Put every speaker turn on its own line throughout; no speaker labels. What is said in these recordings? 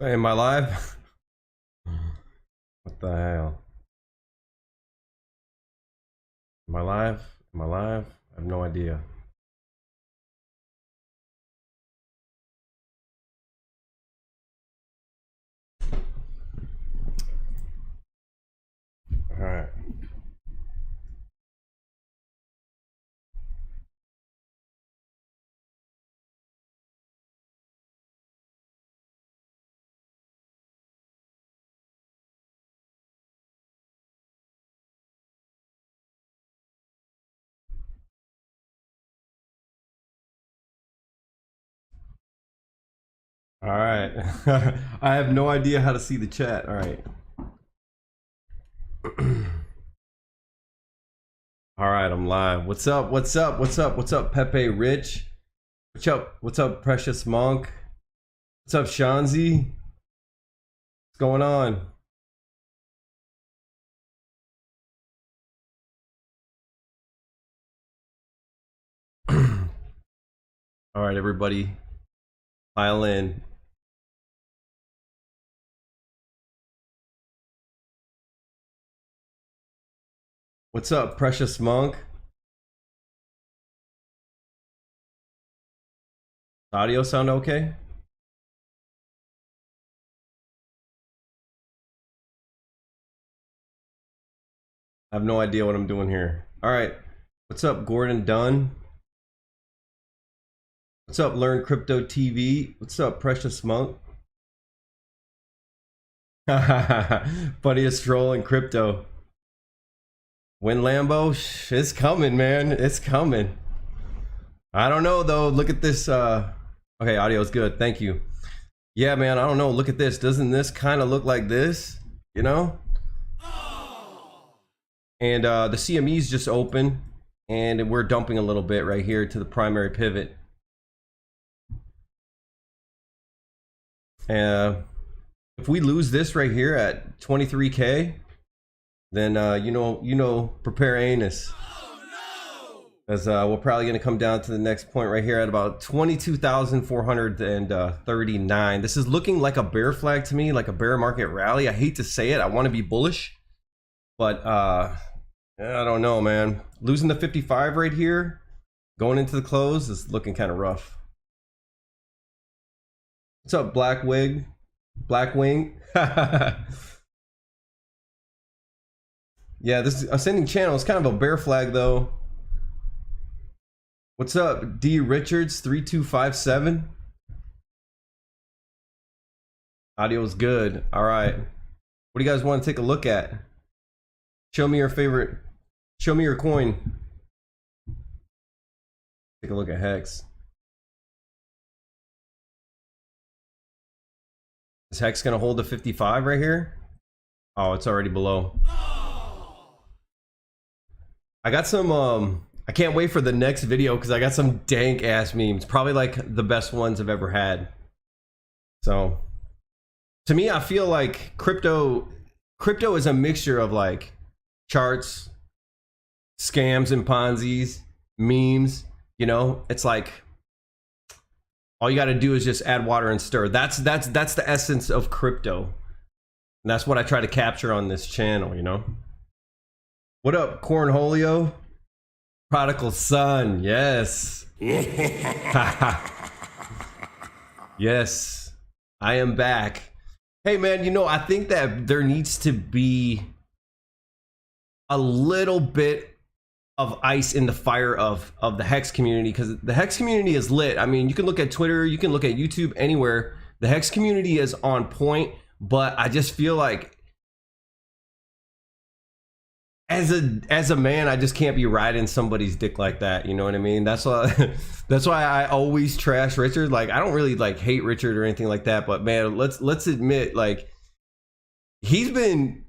Am I live? What the hell? Am I live? Am I live? I have no idea. All right. All right. I have no idea how to see the chat. All right. All right, I'm live. What's up? What's up? What's up? What's up, Pepe Rich? What's up? What's up, Precious Monk? What's up, Shanzi? What's going on? All right, everybody, file in. What's up, Precious Monk? Audio sound okay? I have no idea what I'm doing here. All right. What's up, Gordon Dunn? What's up, Learn Crypto TV? What's up, Precious Monk? Funniest troll in crypto. Win Lambo? It's coming, man. It's coming. I don't know, though. Look at this. Okay, audio's good. Thank you. Yeah, man, I don't know. Look at this. Doesn't this kind of look like this? You know? And the CME's just open. And we're dumping a little bit right here to the primary pivot. If we lose this right here at 23K, then you know, prepare anus. As we're probably going to come down to the next point right here at about 22,439. This is looking like a bear flag to me, like a bear market rally. I hate to say it. I want to be bullish, but I don't know, man. Losing the 55 right here, going into the close is looking kind of rough. What's up, Blackwing? Yeah, this ascending channel is kind of a bear flag, though. What's up, D Richards 3257? Audio is good. All right. What do you guys want to take a look at? Show me your favorite. Show me your coin. Take a look at Hex. Is Hex gonna hold the 55 right here? Oh, it's already below. I got some I can't wait for the next video because I got some dank ass memes, probably like the best ones I've ever had. So to me, I feel like crypto is a mixture of like charts, scams and Ponzi's, memes. You know, it's like all you got to do is just add water and stir. That's the essence of crypto, and that's what I try to capture on this channel. You know. What up, Cornholio? Prodigal son, yes. Yes, I am back. Hey man, you know, I think that there needs to be a little bit of ice in the fire of the Hex community, because the Hex community is lit. I mean, you can look at Twitter, you can look at YouTube, anywhere. The Hex community is on point, but I just feel like as a man, I just can't be riding somebody's dick like that. You know what I mean? That's why I always trash Richard. Like, I don't really like hate Richard or anything like that, but man, let's admit, like, he's been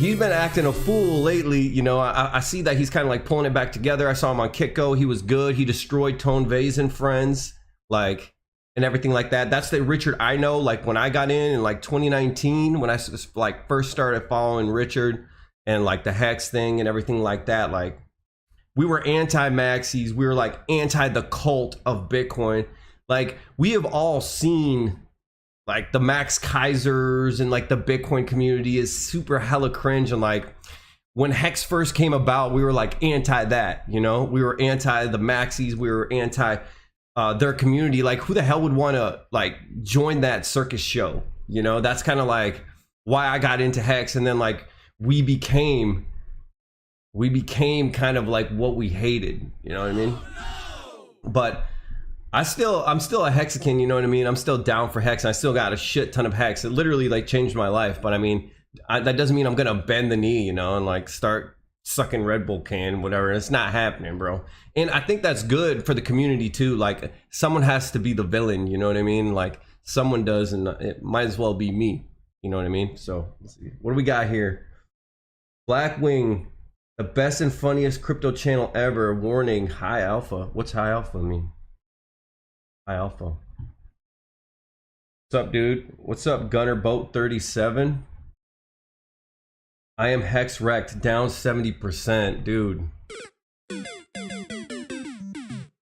acting a fool lately. You know, I see that he's kind of like pulling it back together. I saw him on Kitco. He was good. He destroyed Tone Vase and friends, like, and everything like that. That's the Richard I know. Like, when I got in like 2019, when I like first started following Richard and like the Hex thing and everything like that, like, we were anti-maxis. We were like anti the cult of Bitcoin. Like, we have all seen like the Max Kaisers and like the Bitcoin community is super hella cringe. And like when Hex first came about, we were like anti that, you know, we were anti the Maxis, we were anti their community. Like, who the hell would want to like join that circus show? You know, that's kind of like why I got into Hex. And then like we became kind of like what we hated, you know what I mean? But I'm still a Hexican, you know what I mean? I'm still down for Hex, and I still got a shit ton of Hex. It literally like changed my life. But I mean, that doesn't mean I'm gonna bend the knee, you know, and like start sucking Red Bull can, whatever. It's not happening, bro. And I think that's good for the community too. Like, someone has to be the villain, you know what I mean? Like, someone does, and it might as well be me, you know what I mean? So let's see, what do we got here? Blackwing, the best and funniest crypto channel ever. Warning, high alpha. What's high alpha mean? High alpha. What's up, dude? What's up, Gunner Boat 37? I am Hex wrecked, down 70%, dude.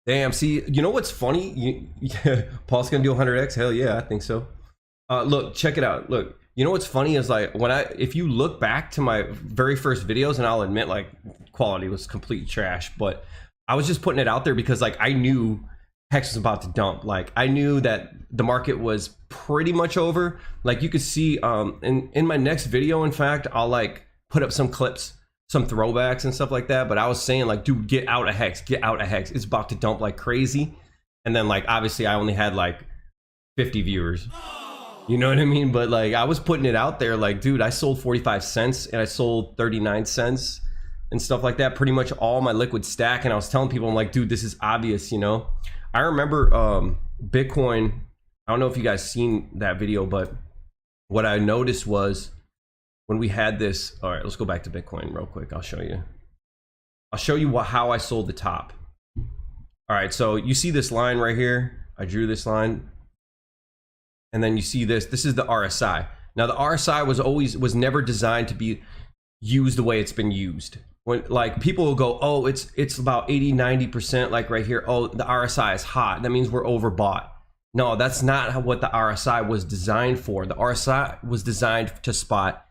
Damn, see, you know what's funny? Paul's gonna do 100x? Hell yeah, I think so. Look, check it out. Look, you know what's funny is like if you look back to my very first videos, and I'll admit like quality was complete trash, but I was just putting it out there because like I knew Hex was about to dump. Like, I knew that the market was pretty much over. Like, you could see in my next video, in fact, I'll like put up some clips, some throwbacks and stuff like that. But I was saying like, dude, get out of Hex, get out of Hex. It's about to dump like crazy. And then like, obviously I only had like 50 viewers. You know what I mean? But like, I was putting it out there like, dude, I sold 45 cents and I sold 39 cents and stuff like that. Pretty much all my liquid stack. And I was telling people, I'm like, dude, this is obvious, you know? I remember Bitcoin, I don't know if you guys seen that video, but what I noticed was when we had this, all right, let's go back to Bitcoin real quick. I'll show you. I'll show you how I sold the top. All right, so you see this line right here. I drew this line. And then you see this. This is the RSI. Now the RSI was never designed to be used the way it's been used. When like people will go, oh, it's about 80-90%, like right here. Oh, the RSI is hot. That means we're overbought. No, that's not what the RSI was designed for. The RSI was designed to spot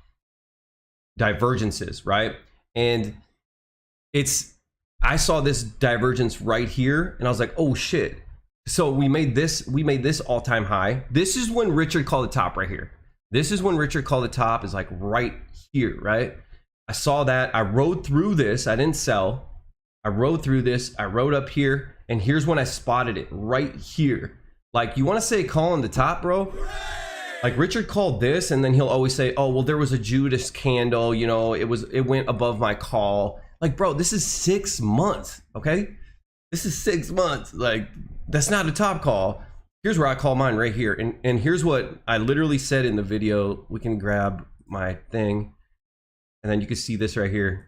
divergences, right? And I saw this divergence right here, and I was like, oh shit. So we made this all-time high. This is when Richard called the top right here. This is when Richard called the top, is like right here, right? I saw that. I rode through this. I didn't sell. I rode through this. I rode up here, and here's when I spotted it right here. Like, you want to say calling the top, bro? Like, Richard called this, and then he'll always say, oh, well, there was a Judas candle, you know, it went above my call. Like, bro, this is 6 months, okay? This is 6 months. Like, that's not a top call. Here's where I call mine right here. And here's what I literally said in the video. We can grab my thing. And then you can see this right here.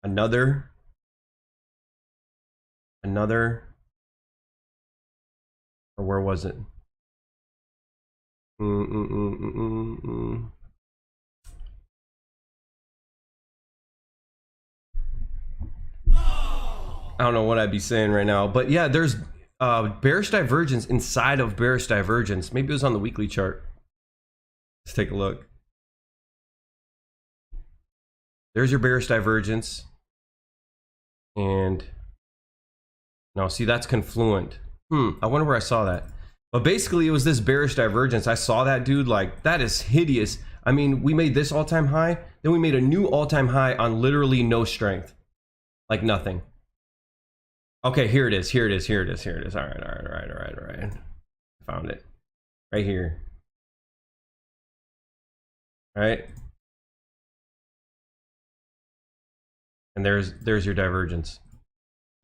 Another. Or where was it? I don't know what I'd be saying right now, but yeah, there's bearish divergence inside of bearish divergence. Maybe it was on the weekly chart. Let's take a look. There's your bearish divergence. And no, see, that's confluent. I wonder where I saw that. But basically, it was this bearish divergence. I saw that, dude. Like, that is hideous. I mean, we made this all-time high. Then we made a new all-time high on literally no strength. Like, nothing. Okay, here it is. Here it is. Here it is. Here it is. All right. I found it. Right here. All right. And there's your divergence.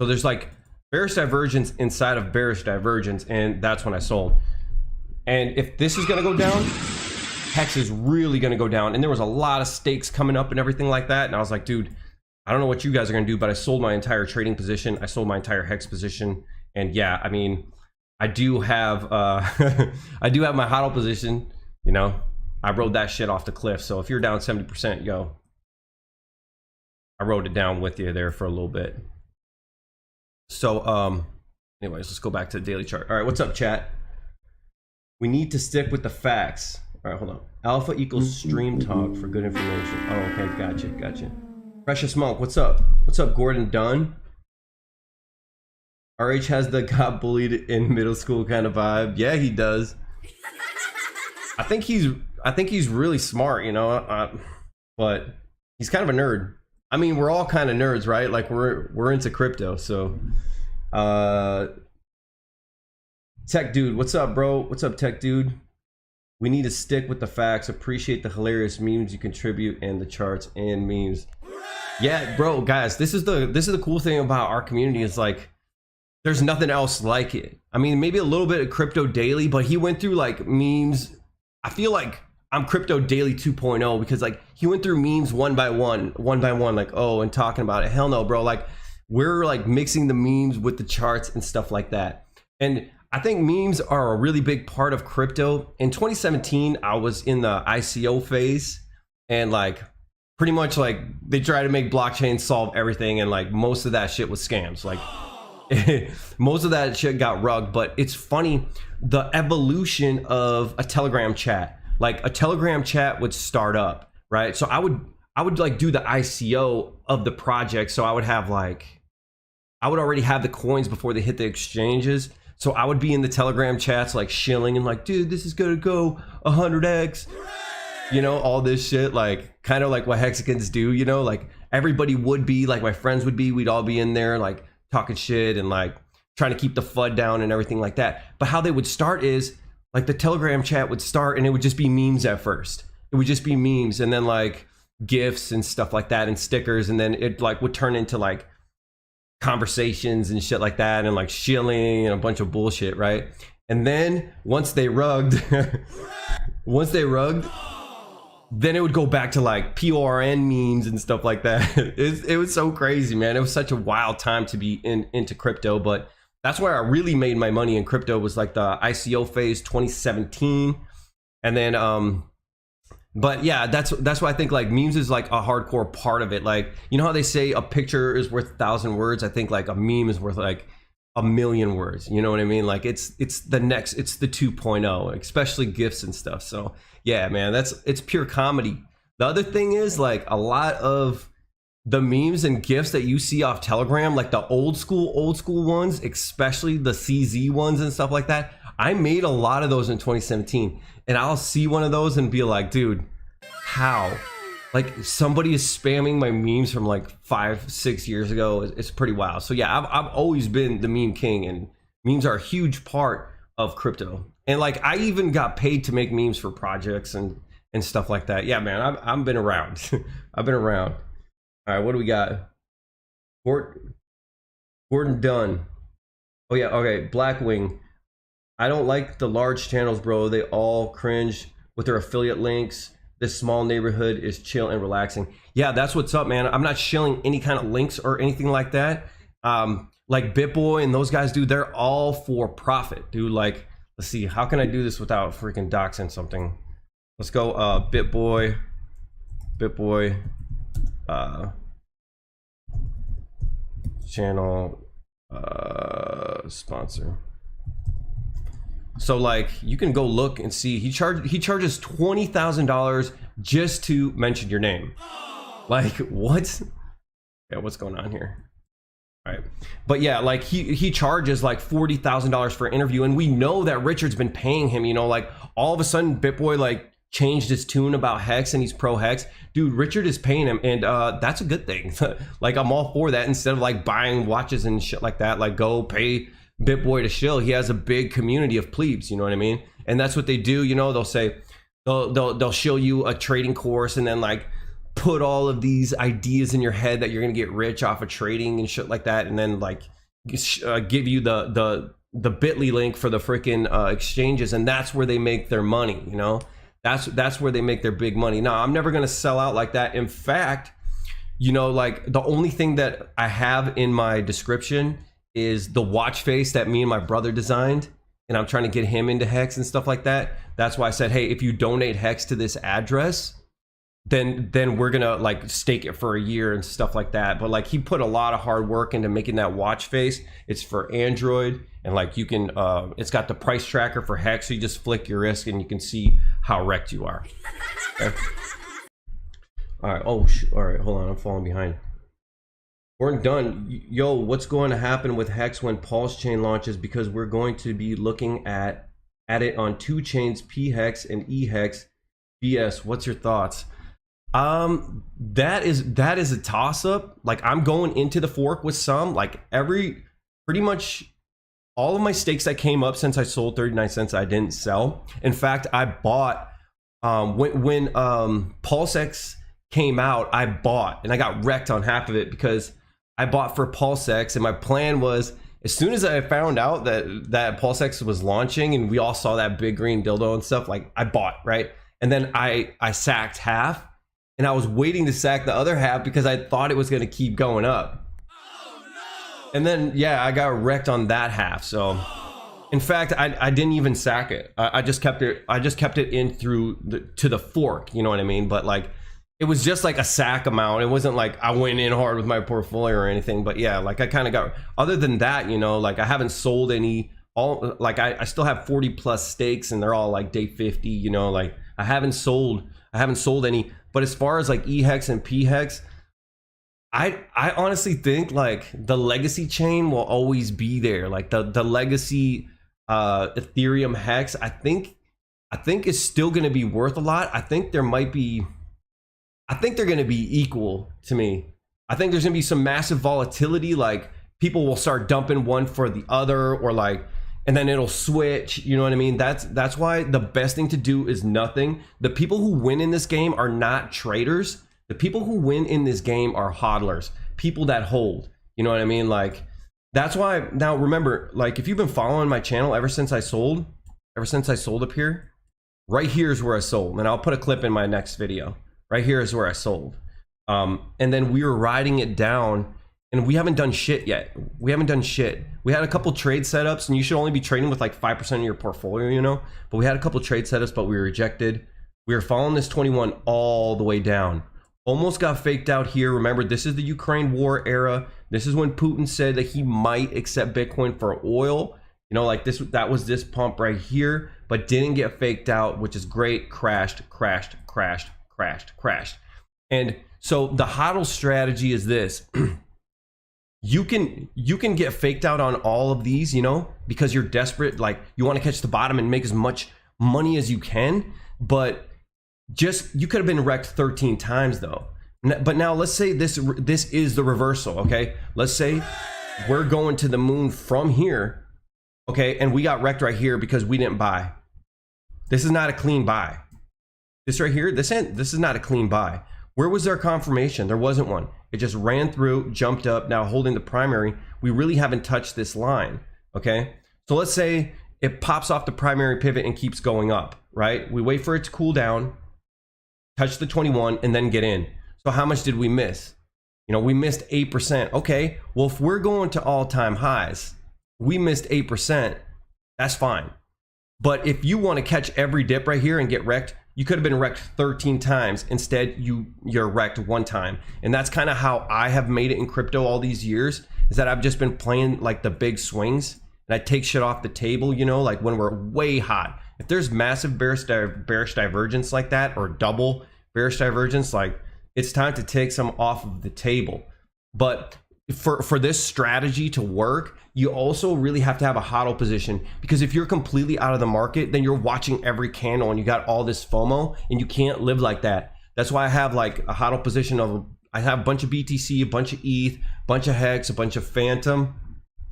So there's like bearish divergence inside of bearish divergence, and that's when I sold. And if this is gonna go down, Hex is really gonna go down. And there was a lot of stakes coming up and everything like that. And I was like, dude, I don't know what you guys are gonna do, but I sold my entire trading position. I sold my entire Hex position. And yeah, I mean, I do have I do have my HODL position, you know. I rode that shit off the cliff. So if you're down 70%, yo, I rode it down with you there for a little bit. So Anyways, let's go back to the daily chart. All right, what's up, chat? We need to stick with the facts. All right, hold on. Alpha equals stream talk for good information. Oh, okay, gotcha. Precious Monk, what's up? What's up, Gordon Dunn? RH has the got bullied in middle school kind of vibe. Yeah, he does. I think he's really smart, you know, but he's kind of a nerd. I mean, we're all kind of nerds, right? Like we're into crypto, so. Tech Dude, what's up, bro? What's up, Tech Dude? We need to stick with the facts. Appreciate the hilarious memes you contribute and the charts and memes. Yeah, bro, guys, this is the cool thing about our community is like there's nothing else like it. I mean, maybe a little bit of Crypto Daily, but he went through like memes. I feel like I'm Crypto Daily 2.0 because like he went through memes one by one, like, oh, and talking about it. Hell no, bro. Like we're like mixing the memes with the charts and stuff like that. And I think memes are a really big part of crypto. In 2017, I was in the ICO phase and like pretty much like they try to make blockchain solve everything. And like most of that shit was scams. Like most of that shit got rugged, but it's funny. The evolution of a Telegram chat, like a Telegram chat would start up, right? So I would like do the ICO of the project. So I would already have the coins before they hit the exchanges. So I would be in the Telegram chats like shilling and like, dude, this is gonna go 100x, you know, all this shit, like kind of like what Hexicans do, you know, like everybody would be like my friends would be, we'd all be in there like talking shit and like trying to keep the FUD down and everything like that. But how they would start is like the Telegram chat would start and it would just be memes at first. It would just be memes and then like GIFs and stuff like that and stickers. And then it like would turn into like conversations and shit like that and like shilling and a bunch of bullshit, right? And then once they rugged then it would go back to like PORN memes and stuff like that. It was so crazy, man. It was such a wild time to be into crypto, but that's where I really made my money in crypto was like the ICO phase 2017. And then but yeah, that's why I think like memes is like a hardcore part of it. Like, you know how they say a picture is worth 1,000 words? I think like a meme is worth like 1,000,000 words. You know what I mean? Like it's the 2.0, especially GIFs and stuff. So yeah, man, it's pure comedy. The other thing is like a lot of the memes and GIFs that you see off Telegram, like the old school ones, especially the CZ ones and stuff like that. I made a lot of those in 2017 and I'll see one of those and be like, dude, how? Like somebody is spamming my memes from like 5-6 years ago. It's pretty wild. So yeah, I've always been the meme king and memes are a huge part of crypto. And like I even got paid to make memes for projects and stuff like that. Yeah, man, I've been around. I've been around. All right, what do we got? Gordon Dunn. Oh yeah, okay, Blackwing. I don't like the large channels, bro. They all cringe with their affiliate links. This small neighborhood is chill and relaxing. Yeah, that's what's up, man. I'm not shilling any kind of links or anything like that. Like BitBoy and those guys, dude, they're all for profit, dude. Like, let's see, how can I do this without freaking doxing something? Let's go BitBoy, channel sponsor. So like you can go look and see he charges $20,000 just to mention your name. Like what? Yeah, what's going on here? All right, but yeah, like he charges like $40,000 for an interview, and we know that Richard's been paying him. You know, like all of a sudden BitBoy like changed his tune about Hex and he's pro Hex. Dude, Richard is paying him, and that's a good thing. Like I'm all for that. Instead of like buying watches and shit like that, like go pay BitBoy to shill. He has a big community of plebes, you know what I mean? And that's what they do. You know, they'll say they'll show you a trading course and then like put all of these ideas in your head that you're gonna get rich off of trading and shit like that, and then like give you the Bitly link for the freaking exchanges, and that's where they make their money. You know, that's where they make their big money. Now, I'm never gonna sell out like that. In fact, you know, like the only thing that I have in my description is the watch face that me and my brother designed, and I'm trying to get him into Hex and stuff like that. That's why I said, hey, if you donate Hex to this address, then we're gonna like stake it for a year and stuff like that. But like he put a lot of hard work into making that watch face. It's for Android, and like you can it's got the price tracker for Hex, so you just flick your wrist and you can see how wrecked you are. Okay. All right. Oh, all right, hold on, I'm falling behind. We're done. Yo, what's going to happen with Hex when PulseChain launches? Because we're going to be looking at it on two chains, P Hex and E Hex. BS, what's your thoughts? That is a toss-up. Like, I'm going into the fork with some, like pretty much all of my stakes that came up since I sold 39 cents, I didn't sell. In fact, I bought when PulseX came out, I bought, and I got wrecked on half of it because I bought for PulseX, and my plan was, as soon as I found out that PulseX was launching and we all saw that big green dildo and stuff, like I bought, right? And then I sacked half, and I was waiting to sack the other half because I thought it was going to keep going up. Oh, no. And then, yeah, I got wrecked on that half. So, in fact, I didn't even sack it. I just kept it in through to the fork. You know what I mean? But like, it was just like a sack amount. It wasn't like I went in hard with my portfolio or anything. But yeah, like I kind of got. Other than that, you know, like I haven't sold any. Like I still have 40 plus stakes, and they're all like day 50. You know, like I haven't sold any. But as far as like E Hex and P Hex, I honestly think like the legacy chain will always be there. Like the legacy Ethereum Hex, I think is still going to be worth a lot. I think they're going to be equal to me. I think there's going to be some massive volatility. Like people will start dumping one for the other, or like, and then it'll switch. You know what I mean? That's why the best thing to do is nothing. The people who win in this game are not traders. The people who win in this game are hodlers, people that hold. You know what I mean? Like, that's why. Now remember, like if you've been following my channel ever since I sold up here, right here is where I sold, and I'll put a clip in my next video. Right here is where I sold, and then we were riding it down, and we haven't done shit yet. We haven't done shit. We had a couple trade setups, and you should only be trading with like 5% of your portfolio, you know. But we had a couple trade setups, but we were rejected. We were following this 21 all the way down. Almost got faked out here. Remember, this is the Ukraine war era. This is when Putin said that he might accept Bitcoin for oil. You know, like this, that was this pump right here, but didn't get faked out, which is great. Crashed. And so the hodl strategy is this. You can get faked out on all of these, you know, because you're desperate, like you want to catch the bottom and make as much money as you can, but just, you could have been wrecked 13 times though. But now let's say this is the reversal, okay? Let's say we're going to the moon from here, okay, and we got wrecked right here because we didn't buy. This is not a clean buy. This right here, this is not a clean buy. Where was their confirmation? There wasn't one. It just ran through, jumped up, now holding the primary. We really haven't touched this line, okay? So let's say it pops off the primary pivot and keeps going up, right? We wait for it to cool down, touch the 21, and then get in. So how much did we miss? You know, we missed 8%. Okay, well, if we're going to all-time highs, we missed 8%, that's fine. But if you want to catch every dip right here and get wrecked, you could have been wrecked 13 times. Instead, you're wrecked one time. And that's kind of how I have made it in crypto all these years, is that I've just been playing like the big swings, and I take shit off the table, you know, like when we're way hot. If there's massive bearish divergence like that, or double bearish divergence, like it's time to take some off of the table. But for this strategy to work, you also really have to have a hodl position, because if you're completely out of the market, then you're watching every candle and you got all this FOMO, and you can't live like that. That's why I have like a hodl position of, I have a bunch of BTC, a bunch of ETH, a bunch of Hex, a bunch of Phantom.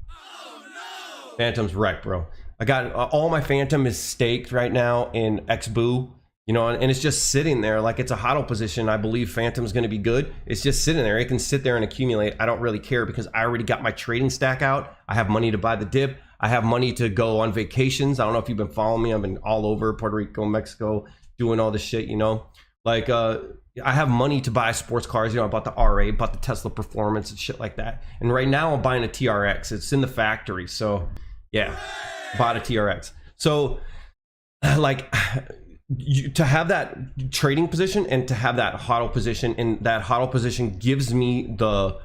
Oh, no. Phantom's wrecked, bro. I got all my Phantom is staked right now in XBoo, you know, and it's just sitting there like it's a hodl position. I believe Phantom's going to be good. It's just sitting there. It can sit there and accumulate. I don't really care, because I already got my trading stack out. I have money to buy the dip. I have money to go on vacations. I don't know if you've been following me. I've been all over Puerto Rico, Mexico, doing all this shit, you know, like I have money to buy sports cars. You know, I bought the R8, bought the Tesla Performance and shit like that. And right now I'm buying a TRX. It's in the factory. So yeah, bought a TRX. So like, to have that trading position and to have that hodl position, and that hodl position gives me the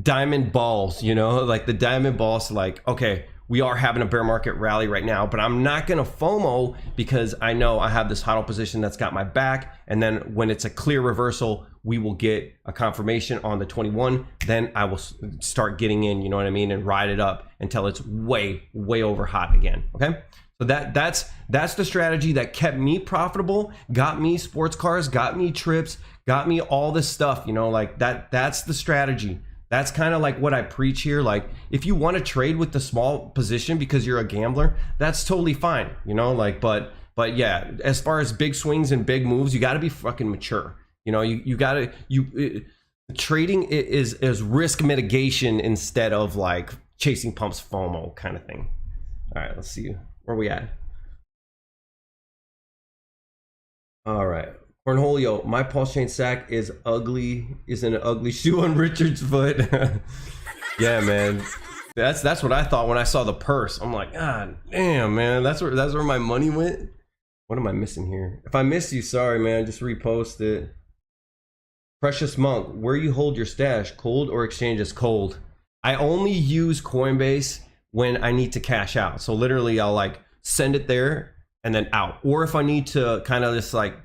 diamond balls, you know, like the diamond balls, like, okay, we are having a bear market rally right now, but I'm not going to FOMO because I know I have this hodl position that's got my back. And then when it's a clear reversal, we will get a confirmation on the 21. Then I will start getting in, you know what I mean? And ride it up until it's way, way over hot again. Okay. So that's the strategy that kept me profitable, got me sports cars, got me trips, got me all this stuff, you know, like that's the strategy. That's kind of like what I preach here. Like, if you want to trade with the small position because you're a gambler, that's totally fine, you know, like, but yeah, as far as big swings and big moves, you got to be fucking mature. You know, you got to, trading is risk mitigation instead of like chasing pumps FOMO kind of thing. All right, let's see where we at. All right. Cornholio, my PulseChain sack is ugly, is an ugly shoe on Richard's foot. Yeah, man. That's what I thought when I saw the purse. I'm like, God damn, man. That's where my money went. What am I missing here? If I missed you, sorry, man. Just repost it. Precious Monk, where you hold your stash, cold or exchanges? Cold. I only use Coinbase when I need to cash out. So literally I'll like send it there and then out. Or if I need to kind of just like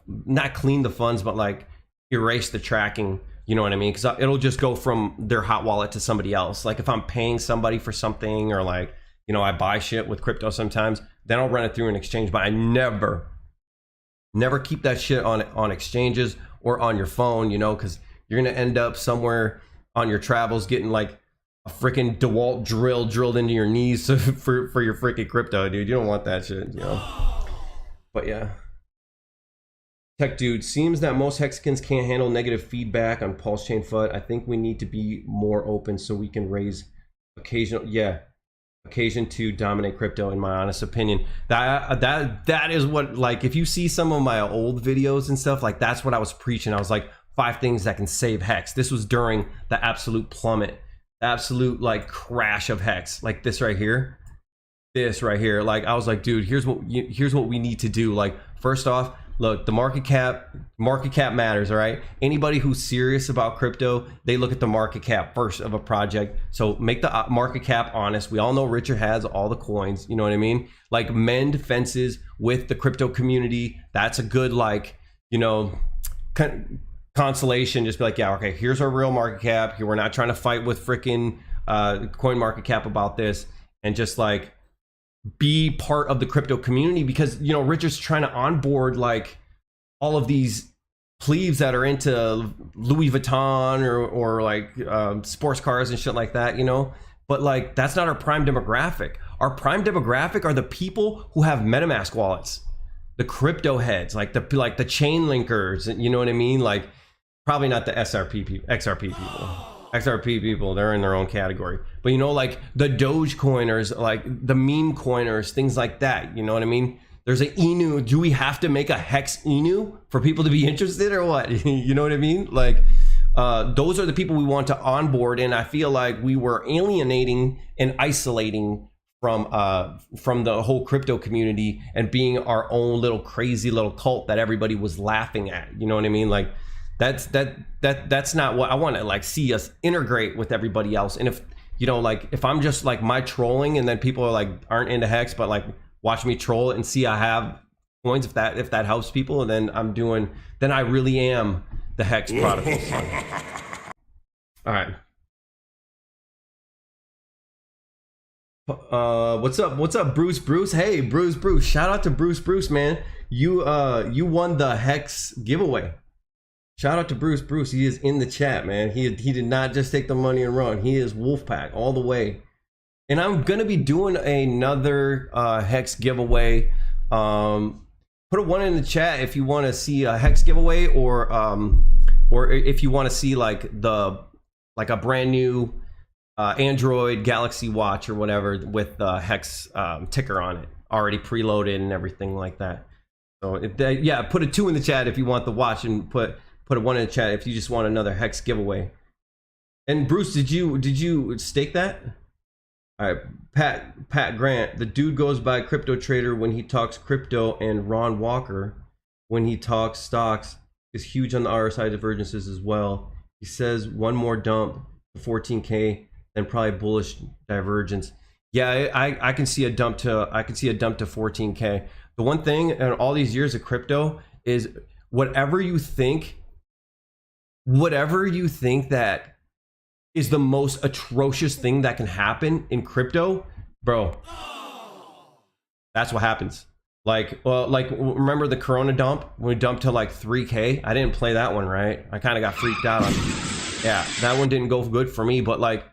not clean the funds, but like erase the tracking, you know what I mean? Because it'll just go from their hot wallet to somebody else. Like if I'm paying somebody for something, or like, you know, I buy shit with crypto sometimes, then I'll run it through an exchange. But I never keep that shit on exchanges or on your phone, you know, because you're gonna end up somewhere on your travels getting like a freaking DeWalt drill drilled into your knees for your freaking crypto, dude. You don't want that shit, you know. But yeah. Tech dude, seems that most hexagons can't handle negative feedback on PulseChain FUD. I think we need to be more open so we can raise occasion to dominate crypto, in my honest opinion. That is what, like, if you see some of my old videos and stuff, like that's what I was preaching. I was like, 5 things that can save Hex. This was during the absolute plummet, absolute like crash of Hex, like this right here. Like I was like, dude, here's what we need to do. Like, first off, look, the market cap matters, all right? Anybody who's serious about crypto, they look at the market cap first of a project. So make the market cap honest. We all know Richard has all the coins, you know what I mean? Like, mend fences with the crypto community. That's a good, like, you know, consolation. Just be like, yeah, okay, here's our real market cap. Here, we're not trying to fight with freaking coin market cap about this. And just like, be part of the crypto community, because, you know, Richard's trying to onboard like all of these plebes that are into Louis Vuitton or like sports cars and shit like that, you know. But like, that's not our prime demographic. Our prime demographic are the people who have MetaMask wallets, the crypto heads, like the chain linkers, you know what I mean? Like, probably not the XRP people, they're in their own category. But, you know, like the Dogecoiners, like the meme coiners, things like that, you know what I mean? There's an Inu. Do we have to make a Hex Inu for people to be interested, or what? You know what I mean? Like, those are the people we want to onboard. And I feel like we were alienating and isolating from the whole crypto community and being our own little crazy little cult that everybody was laughing at. You know what I mean? Like, that's not what I want to like see us integrate with everybody else. And if, you know, like if I'm just like my trolling and then people are like aren't into Hex, but like watch me troll it and see I have coins, if that helps people, then I really am the Hex prodigal son. All right. What's up, Bruce? Hey, Bruce, shout out to Bruce, man. You won the Hex giveaway. Shout out to Bruce. He is in the chat, man. He did not just take the money and run. He is Wolfpack all the way. And I'm gonna be doing another Hex giveaway. Put a 1 in the chat if you want to see a Hex giveaway, or if you want to see like a brand new Android Galaxy Watch or whatever with the Hex ticker on it, already preloaded and everything like that. So yeah, put a 2 in the chat if you want the watch, and put a 1 in the chat if you just want another Hex giveaway. And Bruce, did you stake that? All right, Pat Grant, the dude goes by crypto trader when he talks crypto, and Ron Walker when he talks stocks is huge on the RSI divergences as well. He says one more dump to 14K, then probably bullish divergence. Yeah, I can see a dump to 14K. The one thing in all these years of crypto is whatever you think that is the most atrocious thing that can happen in crypto, bro, that's what happens. Like remember the Corona dump when we dumped to like 3K? I didn't play that one, right? I kind of got freaked out on. Yeah, that one didn't go good for me. But like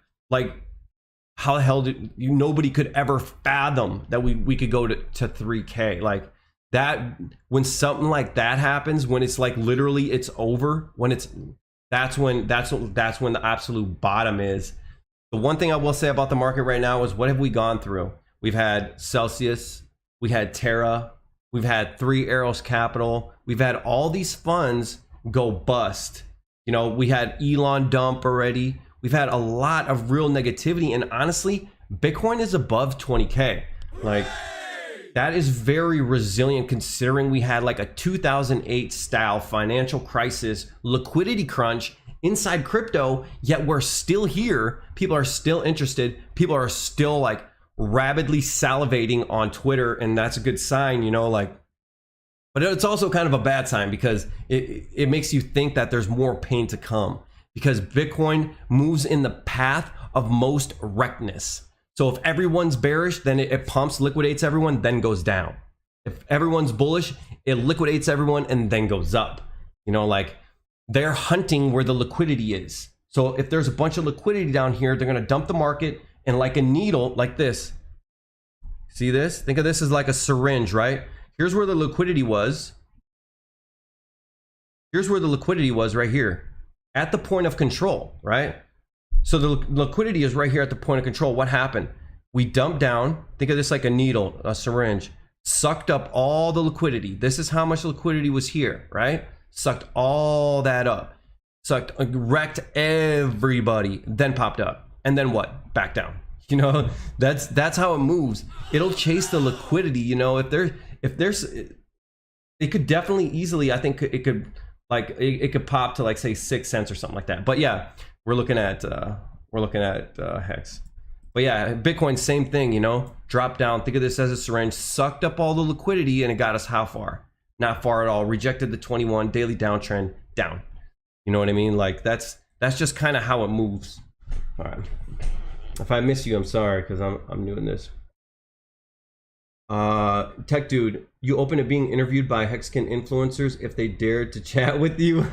how the hell did you? Nobody could ever fathom that we could go to 3K. Like that, when something like that happens, when it's like literally it's over, when it's that's when the absolute bottom is. The one thing I will say about the market right now is, what have we gone through? We've had Celsius, we had Terra, we've had 3 Arrows Capital, we've had all these funds go bust. You know, we had Elon dump already. We've had a lot of real negativity, and honestly, Bitcoin is above 20K. Like, that is very resilient considering we had like a 2008 style financial crisis, liquidity crunch inside crypto, yet we're still here. People are still interested. People are still like rabidly salivating on Twitter, and that's a good sign, you know, like, but it's also kind of a bad sign because it makes you think that there's more pain to come, because Bitcoin moves in the path of most wreckness. So if everyone's bearish, then it pumps, liquidates everyone, then goes down. If everyone's bullish, it liquidates everyone and then goes up. You know, like, they're hunting where the liquidity is. So if there's a bunch of liquidity down here, they're gonna dump the market, and like a needle, like this. See this? Think of this as like a syringe, right? Here's where the liquidity was. Here's where the liquidity was right here at the point of control, right? So the liquidity is right here at the point of control. What happened? We dumped down. Think of this like a needle, a syringe. Sucked up all the liquidity. This is how much liquidity was here, right? Sucked all that up. Wrecked everybody. Then popped up. And then what? Back down. You know, that's how it moves. It'll chase the liquidity. You know, if there's, it could definitely easily. I think it could pop to like say 6 cents or something like that. But yeah. We're looking at Hex. But yeah, Bitcoin, same thing, you know, dropped down. Think of this as a syringe, sucked up all the liquidity, and it got us how far? Not far at all. Rejected the 21 daily downtrend, down. You know what I mean? Like, that's just kind of how it moves. All right. If I miss you, I'm sorry, because I'm doing this. Tech dude, you open to being interviewed by Hexkin influencers if they dared to chat with you?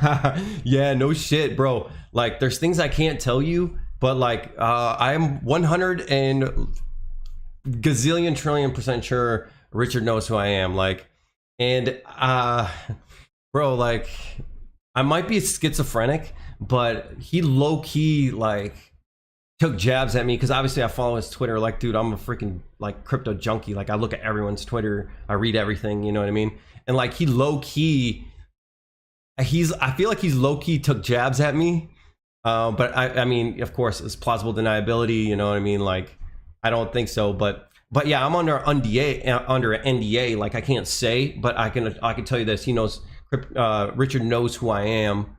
Yeah, no shit, bro. Like, there's things I can't tell you, but like, I'm 100 and gazillion trillion% sure Richard knows who I am. Like, and bro, like, I might be schizophrenic, but he low-key like took jabs at me, because obviously I follow his Twitter. Like, dude, I'm a freaking like crypto junkie. Like, I look at everyone's Twitter, I read everything, you know what I mean? And like, he low-key, I feel like he's low-key took jabs at me. But I mean, of course, it's plausible deniability, you know what I mean? Like, I don't think so, but yeah, I'm under an NDA. Like, I can't say, but I can tell you this. He knows, Richard knows who I am.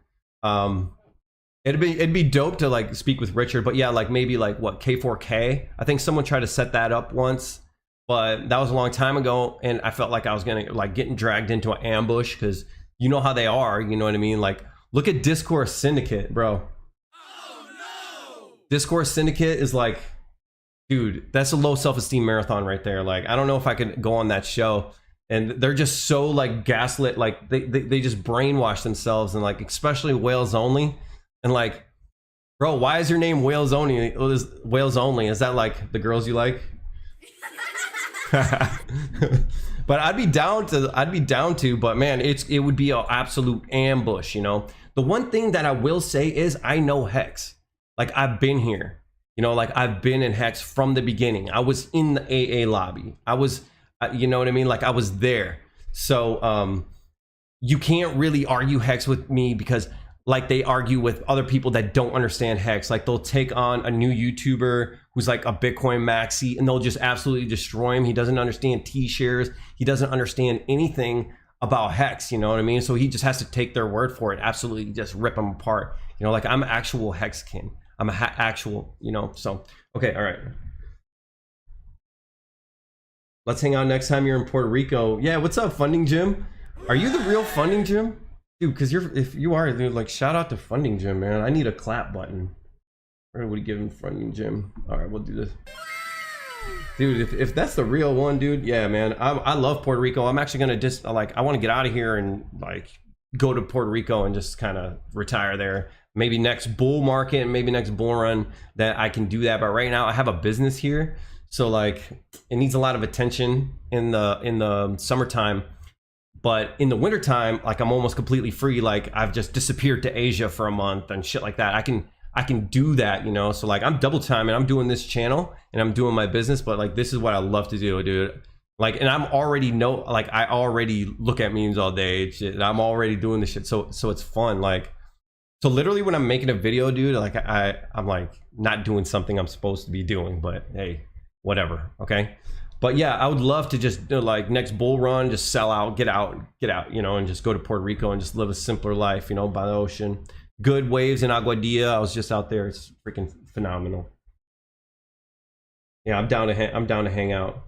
It'd be dope to like speak with Richard, but yeah, like maybe like what, K4K? I think someone tried to set that up once, but that was a long time ago, and I felt like I was gonna like getting dragged into an ambush, because you know how they are, you know what I mean? Like, look at Discourse Syndicate, bro. Oh no! Discourse Syndicate is like, dude, that's a low self-esteem marathon right there. Like, I don't know if I could go on that show. And they're just so like gaslit, like they just brainwash themselves, and like, especially Whales Only. And like, bro, why is your name Whales Only? Whales Only? Is that like the girls you like? But I'd be down to, but man, it would be an absolute ambush, you know? The one thing that I will say is I know Hex. Like, I've been here, you know, like I've been in Hex from the beginning. I was in the AA lobby. I was, you know what I mean? Like, I was there. So, you can't really argue Hex with me, because like they argue with other people that don't understand Hex. Like they'll take on a new YouTuber who's like a Bitcoin maxi and they'll just absolutely destroy him. He doesn't understand T-shares. He doesn't understand anything about Hex, you know what I mean? So he just has to take their word for it, absolutely just rip them apart. You know, like I'm actual Hexkin. I'm actual, you know, so, okay, all right. Let's hang out next time you're in Puerto Rico. Yeah, what's up, Funding Jim? Are you the real Funding Jim? Dude, because if you are, dude, like, shout out to Funding Jim, man. I need a clap button. Or would give him Funding Jim. All right, we'll do this. Dude, if that's the real one, dude, yeah, man. I love Puerto Rico. I'm actually gonna just, like, I want to get out of here and, like, go to Puerto Rico and just kind of retire there. Maybe next bull market, maybe next bull run that I can do that. But right now, I have a business here. So, like, it needs a lot of attention in the summertime. But in the wintertime, like I'm almost completely free. Like I've just disappeared to Asia for a month and shit like that. I can do that, you know? So like I'm double time and I'm doing this channel and I'm doing my business, but like this is what I love to do, dude. Like, and I'm already I already look at memes all day, shit, and I'm already doing this shit. So it's fun. Like, so literally when I'm making a video, dude, like I'm like not doing something I'm supposed to be doing, but hey, whatever. Okay. But yeah, I would love to just like next bull run, just sell out, get out, you know, and just go to Puerto Rico and just live a simpler life, you know, by the ocean. Good waves in Aguadilla. I was just out there. It's freaking phenomenal. Yeah, I'm down to hang out.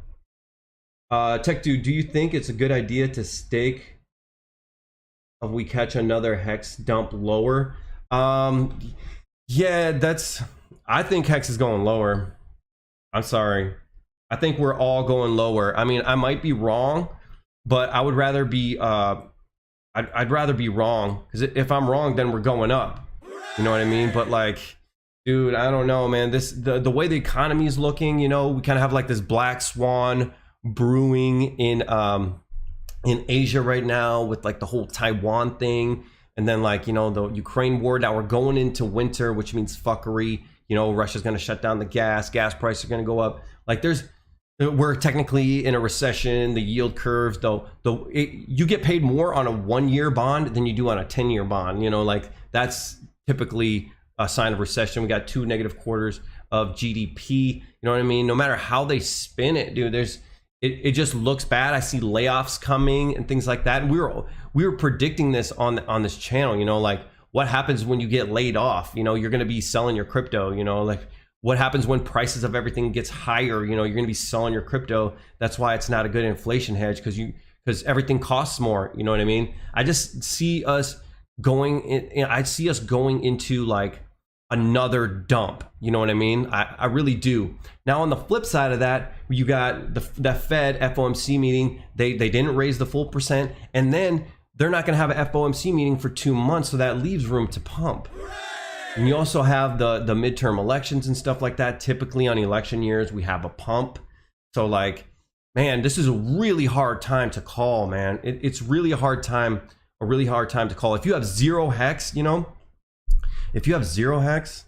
Tech Dude, do you think it's a good idea to stake if we catch another Hex dump lower? Yeah, I think Hex is going lower. I'm sorry. I think we're all going lower. I mean, I might be wrong, but I would rather be I'd rather be wrong, because if I'm wrong, then we're going up. You know what I mean? But like, dude, I don't know, man. The way the economy is looking, you know, we kind of have like this black swan brewing in Asia right now with like the whole Taiwan thing, and then like, you know, the Ukraine war. Now we're going into winter, which means fuckery. You know, Russia's going to shut down the gas prices are going to go up. Like we're technically in a recession. The yield curves, you get paid more on a 1-year bond than you do on a 10-year bond. You know, like that's typically a sign of recession. We got 2 negative quarters of GDP. You know what I mean? No matter how they spin it, dude, it just looks bad. I see layoffs coming and things like that. And we were predicting this on this channel. You know, like what happens when you get laid off? You know, you're going to be selling your crypto. You know, like, what happens when prices of everything gets higher? You know, you're going to be selling your crypto. That's why it's not a good inflation hedge, because everything costs more. You know what I mean? I just see us going into like another dump. You know what I mean? I really do. Now on the flip side of that, you got the Fed FOMC meeting. They didn't raise the full percent, and then they're not going to have an FOMC meeting for 2 months, so that leaves room to pump. And you also have the midterm elections and stuff like that. Typically on election years, we have a pump. So like, man, this is a really hard time to call, man. It's really a hard time to call. If you have 0 Hex, you know, if you have 0 Hex,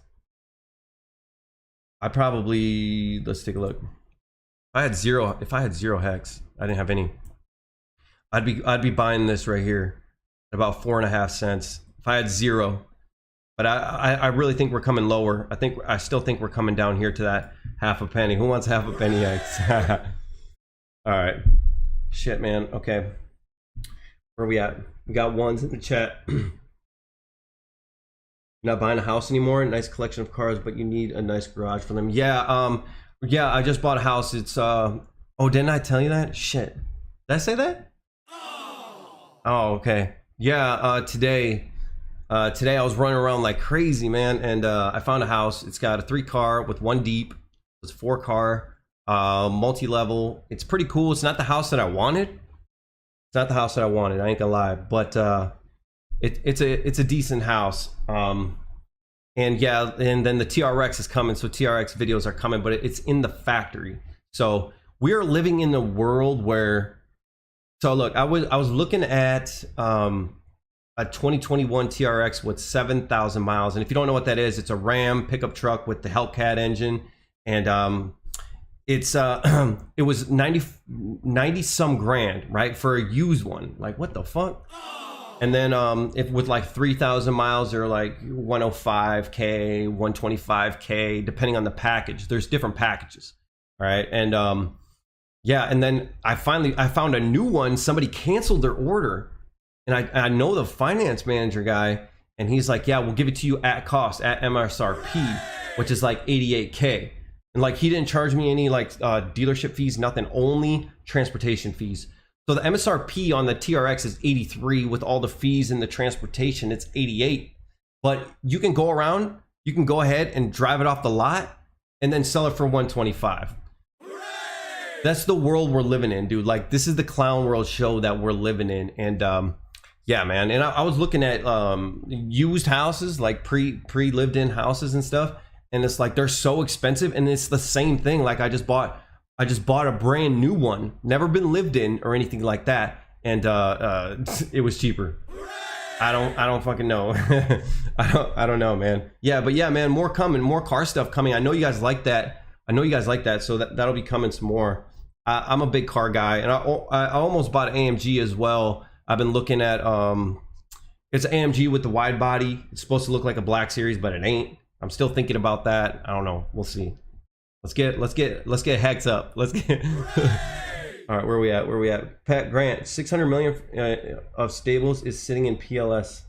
I probably, let's take a look. If I had zero Hex, I didn't have any, I'd be buying this right here at about 4.5 cents. If I had 0. But I really think we're coming lower. I still think we're coming down here to that half a penny. Who wants half a penny X? All right. Shit, man. Okay. Where are we at? We got ones in the chat. You're not buying a house anymore. Nice collection of cars, but you need a nice garage for them. Yeah. Yeah. I just bought a house. It's oh, didn't I tell you that? Shit. Did I say that? Oh, okay. Yeah. Today I was running around like crazy, man, and I found a house. It's got a 3-car with 1 deep. It's 4-car, multi-level. It's pretty cool. It's not the house that I wanted. It's not the house that I wanted. I ain't gonna lie, but it's a decent house. And yeah, and then the TRX is coming, so TRX videos are coming, but it's in the factory. So we are living in a world where. So look, I was looking at a 2021 TRX with 7,000 miles. And if you don't know what that is, it's a Ram pickup truck with the Hellcat engine. And it was 90 some grand, right? For a used one. Like, what the fuck? And then if with like 3,000 miles, they're like 105K, 125K, depending on the package. There's different packages. All right. And yeah, and then I found a new one. Somebody canceled their order. And I know the finance manager guy, and he's like, yeah, we'll give it to you at cost, at MSRP, which is like 88K. And like, he didn't charge me any like dealership fees, nothing, only transportation fees. So the MSRP on the TRX is 83 with all the fees and the transportation, it's 88. But you can go around, you can go ahead and drive it off the lot and then sell it for 125. That's the world we're living in, dude. Like, this is the clown world show that we're living in. And yeah, man. And I was looking at used houses, like pre lived in houses and stuff. And it's like, they're so expensive. And it's the same thing. Like, I just bought a brand new one, never been lived in or anything like that. And it was cheaper. I don't fucking know. I don't know, man. Yeah, but yeah, man, more coming, more car stuff coming. I know you guys like that. So that'll be coming some more. I'm a big car guy, and I almost bought an AMG as well. I've been looking at it's an AMG with the wide body. It's supposed to look like a Black Series, but it ain't. I'm still thinking about that. I don't know. We'll see. Let's get Hex up. Let's get all right, where are we at? Pat Grant, 600 million of stables is sitting in PLS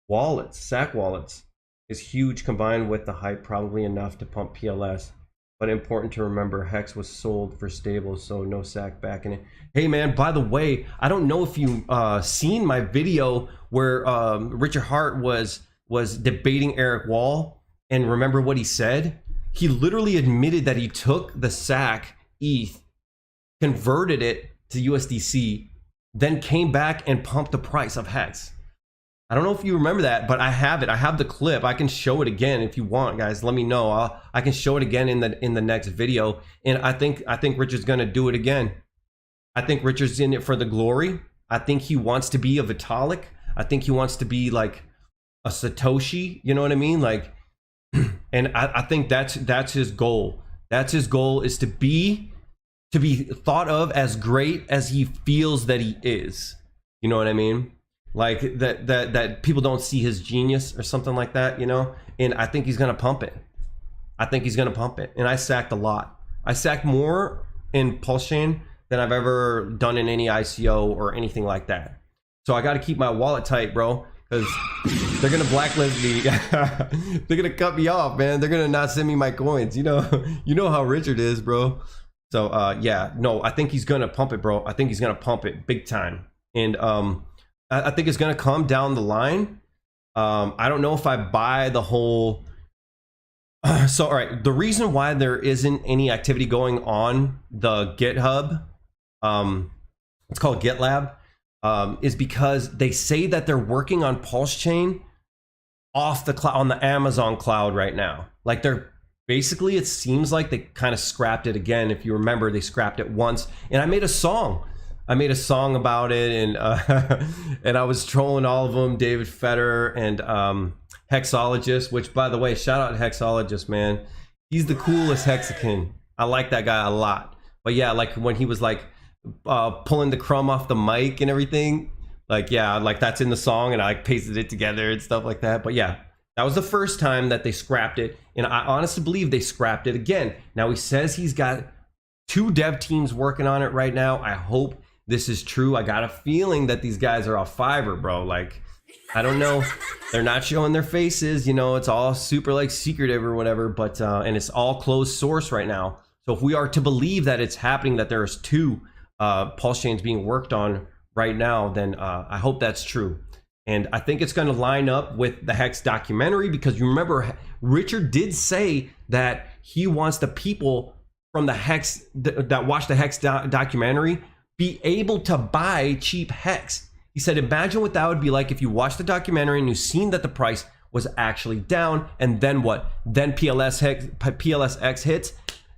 wallets, SAC wallets is huge combined with the hype, probably enough to pump PLS. But important to remember, Hex was sold for stables, so no SAC backing it. Hey man, by the way, I don't know if you seen my video where Richard Hart was debating Eric Wall, and remember what he said? He literally admitted that he took the SAC ETH, converted it to USDC, then came back and pumped the price of Hex. I don't know if you remember that, but I have it. I have the clip. I can show it again if you want, guys. Let me know. I can show it again in the next video. And I think Richard's gonna do it again. I think Richard's in it for the glory. I think he wants to be a Vitalik. I think he wants to be like a Satoshi. You know what I mean? Like, and I think that's his goal. That's his goal, is to be thought of as great as he feels that he is. You know what I mean? Like that people don't see his genius or something like that, you know? And I think he's gonna pump it. And I sacked a lot. I sacked more in PulseChain than I've ever done in any ICO or anything like that. So I gotta keep my wallet tight, bro, because they're gonna blacklist me. They're gonna cut me off, man. They're gonna not send me my coins. You know how Richard is, bro. So yeah, no, I think he's gonna pump it, bro. I think he's gonna pump it big time. And I think it's going to come down the line. I don't know if I buy the whole. So, all right. The reason why there isn't any activity going on the GitHub, it's called GitLab, is because they say that they're working on PulseChain off the cloud, on the Amazon cloud right now. Like, they're basically, it seems like they kind of scrapped it again. If you remember, they scrapped it once, and I made a song about it, and and I was trolling all of them, David Fetter and Hexologist, which, by the way, shout out to Hexologist, man. He's the coolest Hexican. I like that guy a lot. But yeah, like when he was like pulling the crumb off the mic and everything, like, yeah, like that's in the song, and I like pasted it together and stuff like that. But yeah, that was the first time that they scrapped it, and I honestly believe they scrapped it again. Now he says he's got 2 dev teams working on it right now. I hope this is true. I got a feeling that these guys are off Fiverr, bro. Like, I don't know. They're not showing their faces. You know, it's all super like secretive or whatever, but and it's all closed source right now. So if we are to believe that it's happening, that there's 2 PulseChains being worked on right now, then I hope that's true. And I think it's going to line up with the Hex documentary, because you remember Richard did say that he wants the people from the Hex that watch the Hex documentary be able to buy cheap Hex. He said, imagine what that would be like if you watched the documentary and you seen that the price was actually down, and then what? Then PLSX hits,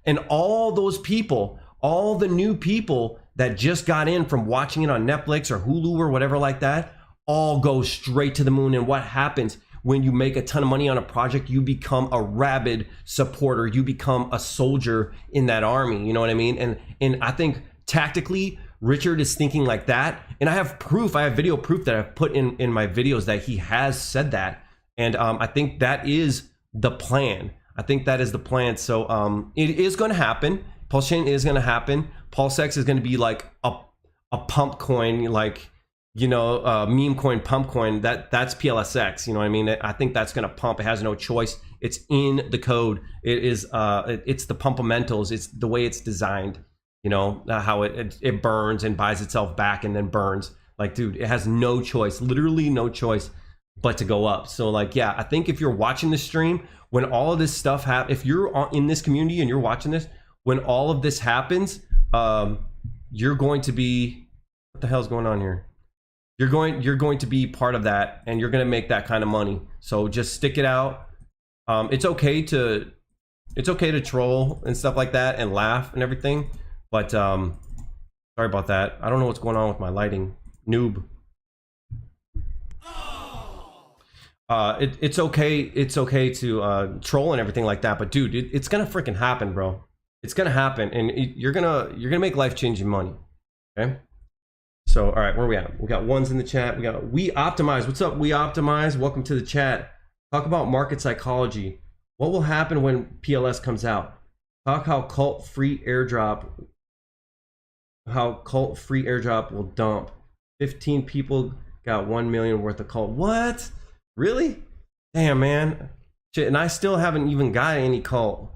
and all those people, all the new people that just got in from watching it on Netflix or Hulu or whatever like that, all go straight to the moon. And what happens when you make a ton of money on a project? You become a rabid supporter. You become a soldier in that army. You know what I mean? And I think tactically, Richard is thinking like that, and I have proof. I have video proof that I've put in my videos that he has said that, and I think that is the plan. I think that is the plan. So it is going to happen. PulseChain is going to happen. PulseX is going to be like a pump coin, like, you know, meme coin, pump coin. That's PLSX. You know what I mean? I think that's going to pump. It has no choice. It's in the code. It is. It's the pumpamentals. It's the way it's designed. You know, how it burns and buys itself back and then burns. Like, dude, it has no choice, literally no choice but to go up. So like, yeah, I think if you're watching this stream, when all of this stuff happens, if you're in this community and you're watching this, when all of this happens, you're going to be, what the hell's going on here? You're going to be part of that, and you're going to make that kind of money. So just stick it out. It's okay to troll and stuff like that and laugh and everything. But sorry about that. I don't know what's going on with my lighting. Noob. It's okay. It's okay to troll and everything like that. But dude, it's gonna freaking happen, bro. It's gonna happen, and you're gonna make life-changing money. Okay. So all right, where are we at? We got ones in the chat. We got We Optimize. What's up, We Optimize? Welcome to the chat. Talk about market psychology. What will happen when PLS comes out? Talk how cult-free airdrop will dump. 15 people got 1 million worth of cult. What? Really? Damn, man. Shit, and I still haven't even got any cult.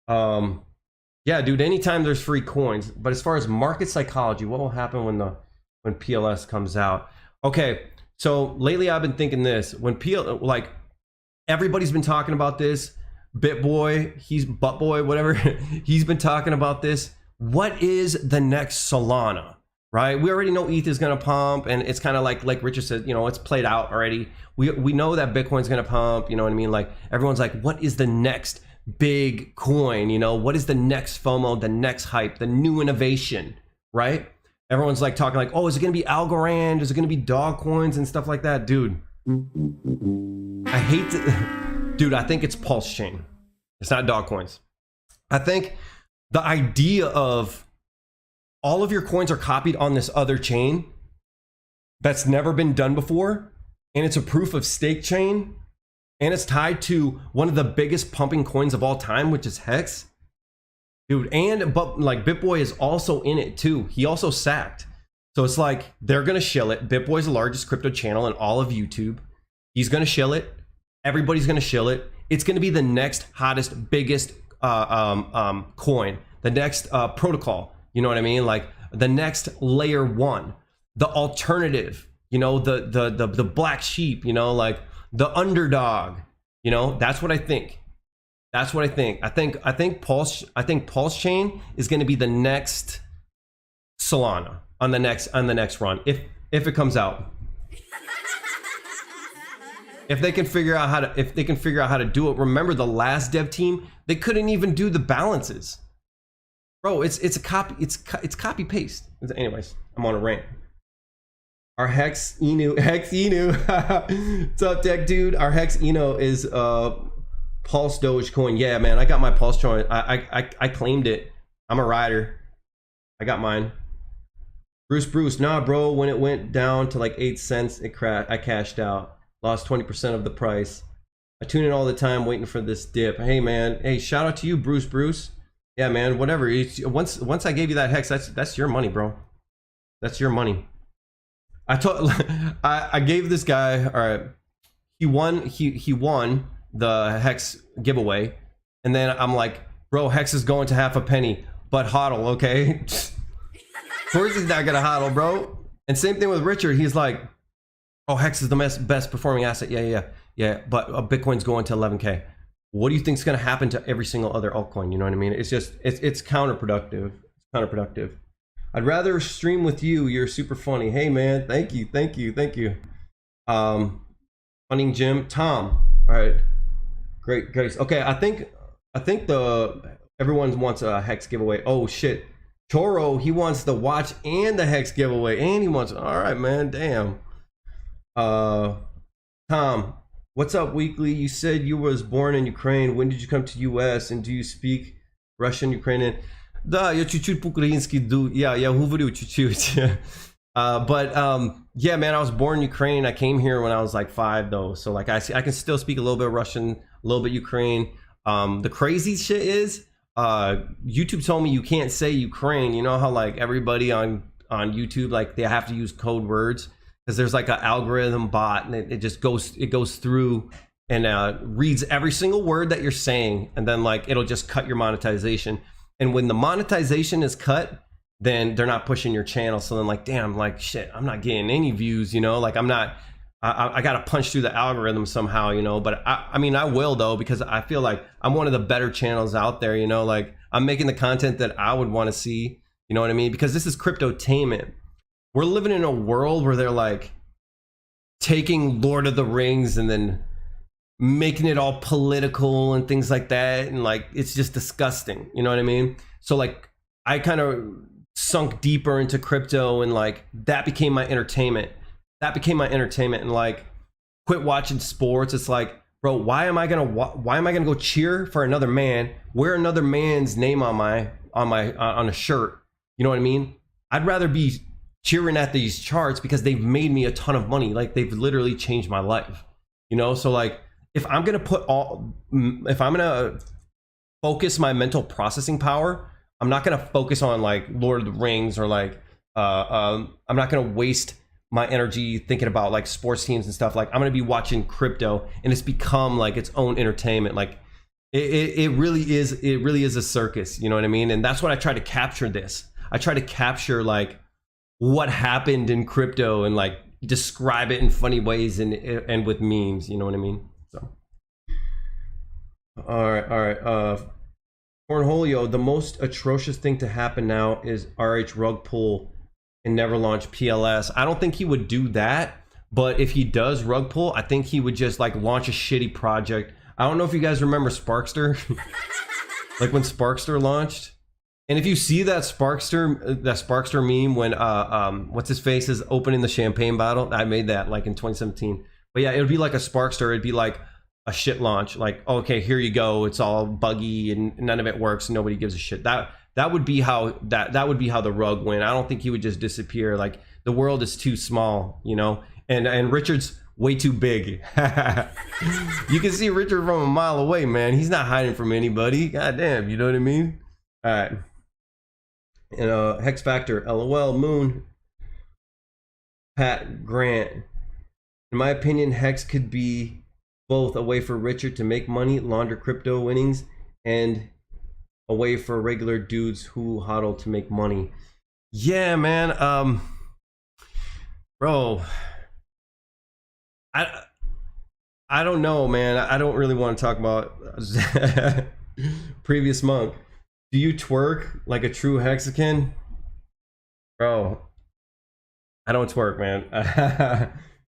Yeah, dude, anytime there's free coins. But as far as market psychology, what will happen when PLS comes out? Okay, so lately I've been thinking this. When like, everybody's been talking about this. BitBoy, he's Buttboy, whatever. He's been talking about this. What is the next Solana, right? We already know ETH is going to pump, and it's kind of like Richard said, you know, it's played out already. We know that Bitcoin's going to pump, you know what I mean? Like, everyone's like, what is the next big coin? You know, what is the next FOMO, the next hype, the new innovation, right? Everyone's like talking like, oh, is it going to be Algorand? Is it going to be dog coins and stuff like that? Dude, I hate to, dude, I think it's PulseChain. It's not dog coins. I think the idea of all of your coins are copied on this other chain that's never been done before, and it's a proof of stake chain, and it's tied to one of the biggest pumping coins of all time, which is Hex. Dude, but like BitBoy is also in it too. He also sacked. So it's like, they're gonna shill it. BitBoy's the largest crypto channel in all of YouTube. He's gonna shill it. Everybody's gonna shill it. It's gonna be the next hottest, biggest coin, the next protocol, you know what I mean? Like the next layer one, the alternative, you know, the black sheep, you know, like the underdog, you know. That's what I think. That's what I think. I think PulseChain is going to be the next Solana on the next run if it comes out. If they can figure out how to do it. Remember the last dev team, they couldn't even do the balances. Bro, it's a copy, it's copy paste. Anyways, I'm on a rant. Our Hex Inu. What's up, Tech Dude? Our Hex Inu is Pulse Dogecoin. Yeah, man, I got my Pulse coin. I claimed it. I'm a rider. I got mine. Bruce, nah, bro. When it went down to like 8 cents, it crashed. I cashed out. Lost 20% of the price. I tune in all the time waiting for this dip. Hey, man. Hey, shout out to you, Bruce. Yeah, man. Whatever. Once I gave you that Hex, that's your money, bro. That's your money. I gave this guy. All right. He won the Hex giveaway, and then I'm like, bro, Hex is going to half a penny, but hodl, okay? Of course he's not gonna hodl, bro. And same thing with Richard. He's like, oh, Hex is the best performing asset. Yeah, but Bitcoin's going to 11K. What do you think is gonna happen to every single other altcoin? You know what I mean? It's just it's counterproductive. It's counterproductive. I'd rather stream with you. You're super funny. Hey, man, thank you. Funning Jim, Tom. All right, great. Okay, I think everyone wants a Hex giveaway. Oh shit, Choro, he wants the watch and the Hex giveaway, and he wants. All right, man, damn. Tom, what's up, Weekly? You said you was born in Ukraine. When did you come to US, and do you speak Russian, Ukrainian? Да, я чуть-чуть по-украински do. Я говорю чуть-чуть. Yeah, man, I was born in Ukraine. I came here when I was like 5 though. So like I can still speak a little bit of Russian, a little bit Ukraine. The crazy shit is YouTube told me you can't say Ukraine. You know how like everybody on YouTube, like they have to use code words because there's like an algorithm bot and it just goes through and reads every single word that you're saying, and then like it'll just cut your monetization. And when the monetization is cut, then they're not pushing your channel. So then like, damn, like shit, I'm not getting any views, you know, like I'm not, I got to punch through the algorithm somehow, you know, but I mean, I will though, because I feel like I'm one of the better channels out there, you know, like I'm making the content that I would want to see, you know what I mean? Because this is cryptotainment. We're living in a world where they're like taking Lord of the Rings and then making it all political and things like that. And like, it's just disgusting. You know what I mean? So like, I kind of sunk deeper into crypto and like, that became my entertainment. And like, quit watching sports. It's like, bro, why am I gonna go cheer for another man, wear another man's name on a shirt? You know what I mean? I'd rather be cheering at these charts because they've made me a ton of money. Like they've literally changed my life, you know? So like, if I'm gonna focus my mental processing power, I'm not gonna focus on like Lord of the Rings or like, I'm not gonna waste my energy thinking about like sports teams and stuff. Like I'm gonna be watching crypto, and it's become like its own entertainment. Like it really is a circus, you know what I mean? And that's what I try to capture this. I try to capture like what happened in crypto and like describe it in funny ways and with memes, you know what I mean? So all right. Cornholio, the most atrocious thing to happen now is RH rug pull and never launch PLS. I don't think he would do that, but if he does rug pull, I think he would just like launch a shitty project. I don't know if you guys remember Sparkster, like when Sparkster launched. And if you see that Sparkster meme when what's his face is opening the champagne bottle, I made that like in 2017. But yeah, it would be like a Sparkster. It'd be like a shit launch. Like, okay, here you go. It's all buggy and none of it works. Nobody gives a shit. That would be how the rug went. I don't think he would just disappear. Like the world is too small, you know. And Richard's way too big. You can see Richard from a mile away, man. He's not hiding from anybody. God damn, you know what I mean? All right. And Hex Factor, LOL, Moon, Pat Grant. In my opinion, Hex could be both a way for Richard to make money, launder crypto winnings, and a way for regular dudes who hodl to make money. Yeah, man. Bro, I don't know, man. I don't really want to talk about previous monk. Do you twerk like a true Hexican? Bro, I don't twerk, man.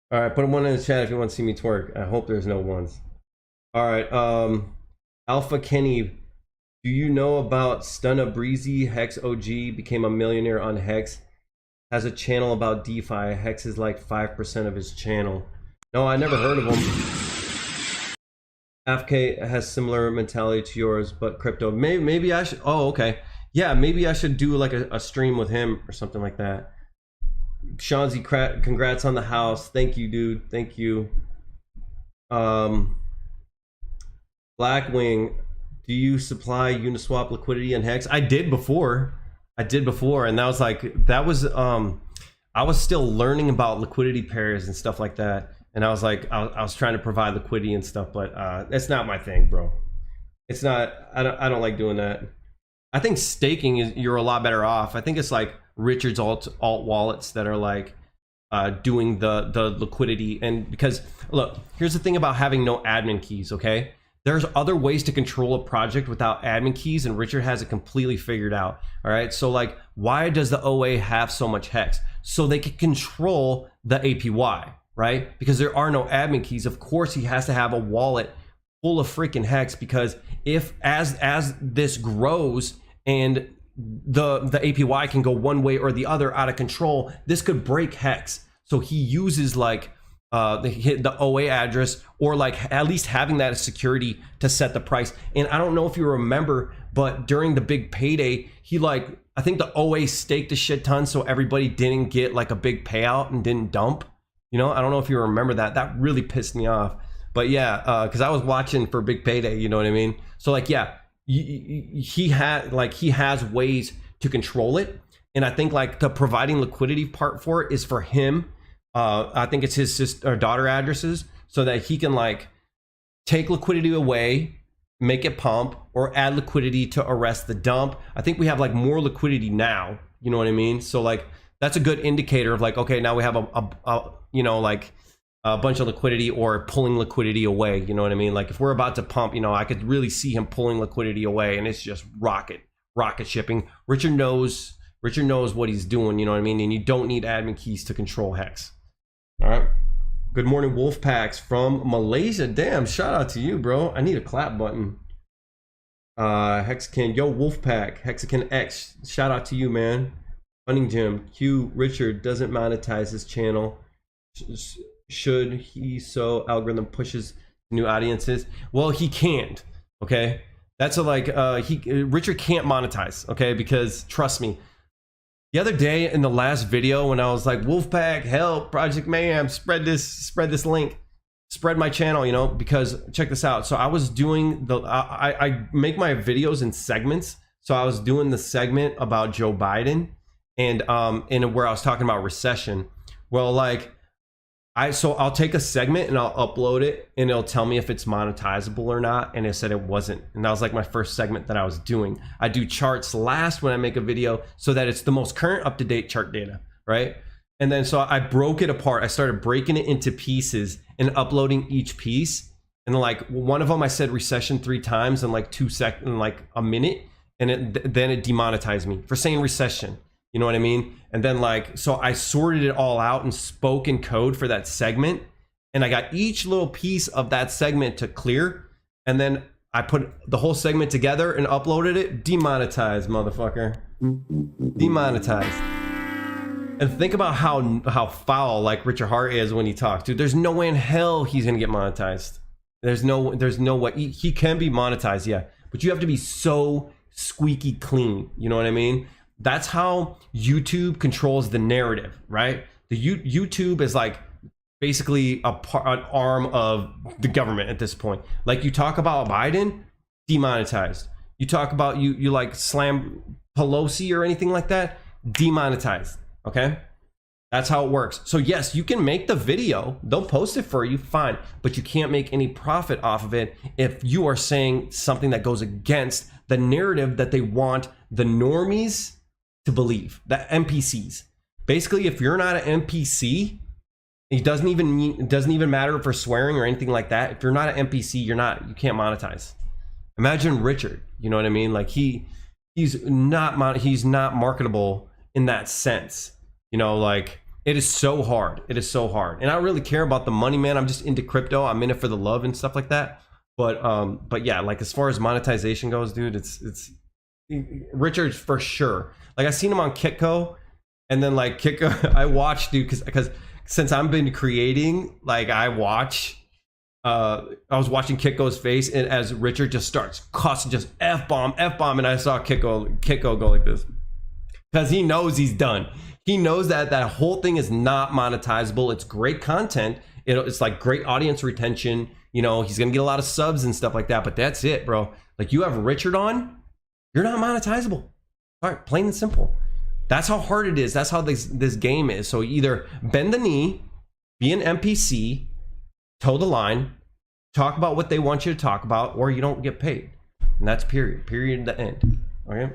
All right, put one in the chat if you want to see me twerk. I hope there's no ones. All right, Alpha Kenny, do you know about Stunna Breezy? Hex OG became a millionaire on Hex. Has a channel about DeFi. Hex is like 5% of his channel. No, I never heard of him. FK has similar mentality to yours, but crypto. Maybe I should. Oh, okay. Yeah, maybe I should do like a stream with him or something like that. Shanzi, congrats on the house. Thank you, dude. Thank you. Blackwing, do you supply Uniswap liquidity and Hex? I did before, and that was I was still learning about liquidity pairs and stuff like that, and I was like, I was trying to provide liquidity and stuff, but that's not my thing, bro. It's not. I don't like doing that. I think staking is, you're a lot better off. I think it's like Richard's alt wallets that are like doing the liquidity. And because look, here's the thing about having no admin keys, okay? There's other ways to control a project without admin keys, and Richard has it completely figured out. All right, so like, why does the OA have so much Hex? So they can control the APY, right? Because there are no admin keys. Of course, he has to have a wallet full of freaking Hex, because if as this grows and the APY can go one way or the other out of control, this could break Hex. So he uses like the OA address, or like at least having that as security to set the price. And I don't know if you remember, but during the big payday, he like, I think the OA staked a shit ton so everybody didn't get like a big payout and didn't dump. You know, I don't know if you remember that. That really pissed me off. But yeah, because I was watching for big payday, you know what I mean? So like, yeah, he has ways to control it. And I think like the providing liquidity part for it is for him. I think it's his sister or daughter addresses, so that he can like take liquidity away, make it pump, or add liquidity to arrest the dump. I think we have like more liquidity now, you know what I mean? So like that's a good indicator of like, okay, now we have a you know, like a bunch of liquidity or pulling liquidity away, you know what I mean? Like if we're about to pump, you know, I could really see him pulling liquidity away, and it's just rocket shipping. Richard knows what he's doing, you know what I mean? And you don't need admin keys to control Hex. All right. Good morning, Wolf Packs from Malaysia. Damn, shout out to you, bro. I need a clap button. Hexakin, yo, Wolfpack, Hexakin X, shout out to you, man. Hunting Jim, Q Richard doesn't monetize his channel. Should he? So algorithm pushes new audiences. Well, he can't. Okay, that's a like Richard can't monetize. Okay, because trust me, the other day in the last video when I was like, Wolfpack, help, Project Mayhem, spread this link, spread my channel, you know, because check this out. So I was doing the I make my videos in segments. So I was doing the segment about Joe Biden and where I was talking about recession. Well, like I'll take a segment and I'll upload it and it'll tell me if it's monetizable or not, and it said it wasn't. And that was like my first segment that I was doing. I do charts last when I make a video so that it's the most current up-to-date chart data, right? And then so I broke it apart. I started breaking it into pieces and uploading each piece. And like one of them I said recession 3 times in like 2 seconds, in like a minute, and then it demonetized me for saying recession. You know what I mean? And then like, so I sorted it all out and spoke in code for that segment. And I got each little piece of that segment to clear. And then I put the whole segment together and uploaded it. Demonetized, motherfucker. Demonetized. And think about how foul like Richard Hart is when he talks, dude. There's no way in hell he's gonna get monetized. There's no way. He can be monetized, yeah. But you have to be so squeaky clean. You know what I mean? That's how YouTube controls the narrative, right? The YouTube is like basically an arm of the government at this point. Like you talk about Biden, demonetized. You talk about you like slam Pelosi or anything like that, demonetized. Okay, that's how it works. So yes, you can make the video, they'll post it for you, fine, but you can't make any profit off of it if you are saying something that goes against the narrative that they want the normies to believe, that NPCs. Basically, if you're not an NPC, it doesn't even matter for swearing or anything like that. If you're not an NPC, you can't monetize. Imagine Richard, you know what I mean? Like he's not marketable in that sense. You know, like it is so hard. It is so hard. And I don't really care about the money, man. I'm just into crypto. I'm in it for the love and stuff like that. But yeah, like as far as monetization goes, dude, it's Richard for sure. Like I seen him on Kitco, and then like Kitco, I watched, dude, because since I've been creating, like I was watching Kitco's face, and as Richard just starts cussing, just F-bomb, and I saw Kitco go like this, because he knows he's done. He knows that whole thing is not monetizable. It's great content. It's like great audience retention. You know, he's gonna get a lot of subs and stuff like that, but that's it, bro. Like you have Richard on, you're not monetizable. All right, plain and simple. That's how hard it is. That's how this game is. So either bend the knee, be an NPC, toe the line, talk about what they want you to talk about, or you don't get paid. And that's period, the end. Okay?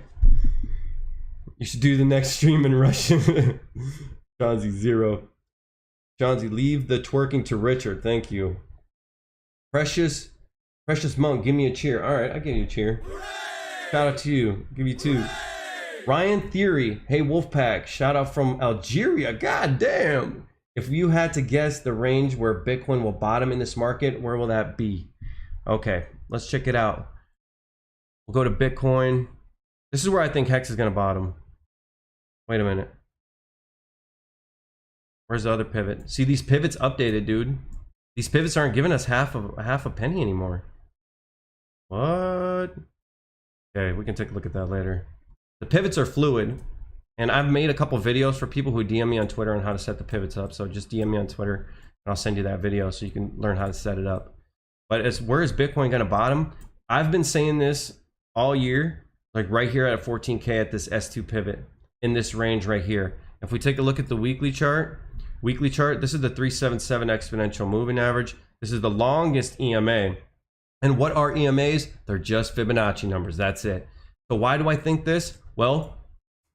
You should do the next stream in Russian. Johnsy 0. Johnsy, leave the twerking to Richard. Thank you. Precious Monk, give me a cheer. All right, I'll give you a cheer. Shout out to you. Give you 2. Ryan Theory, hey Wolfpack, shout out from Algeria. God damn. If you had to guess the range where Bitcoin will bottom in this market, where will that be? Okay, let's check it out. We'll go to Bitcoin. This is where I think Hex is going to bottom. Wait a minute. Where's the other pivot? See, these pivots updated, dude. These pivots aren't giving us half a penny anymore. What? Okay, we can take a look at that later. The pivots are fluid, and I've made a couple videos for people who DM me on Twitter on how to set the pivots up. So just DM me on Twitter, and I'll send you that video so you can learn how to set it up. But where is Bitcoin going to bottom? I've been saying this all year, like right here at 14K at this S2 pivot in this range right here. If we take a look at the weekly chart, this is the 377 exponential moving average. This is the longest EMA. And what are EMAs? They're just Fibonacci numbers. That's it. So why do I think this? Well,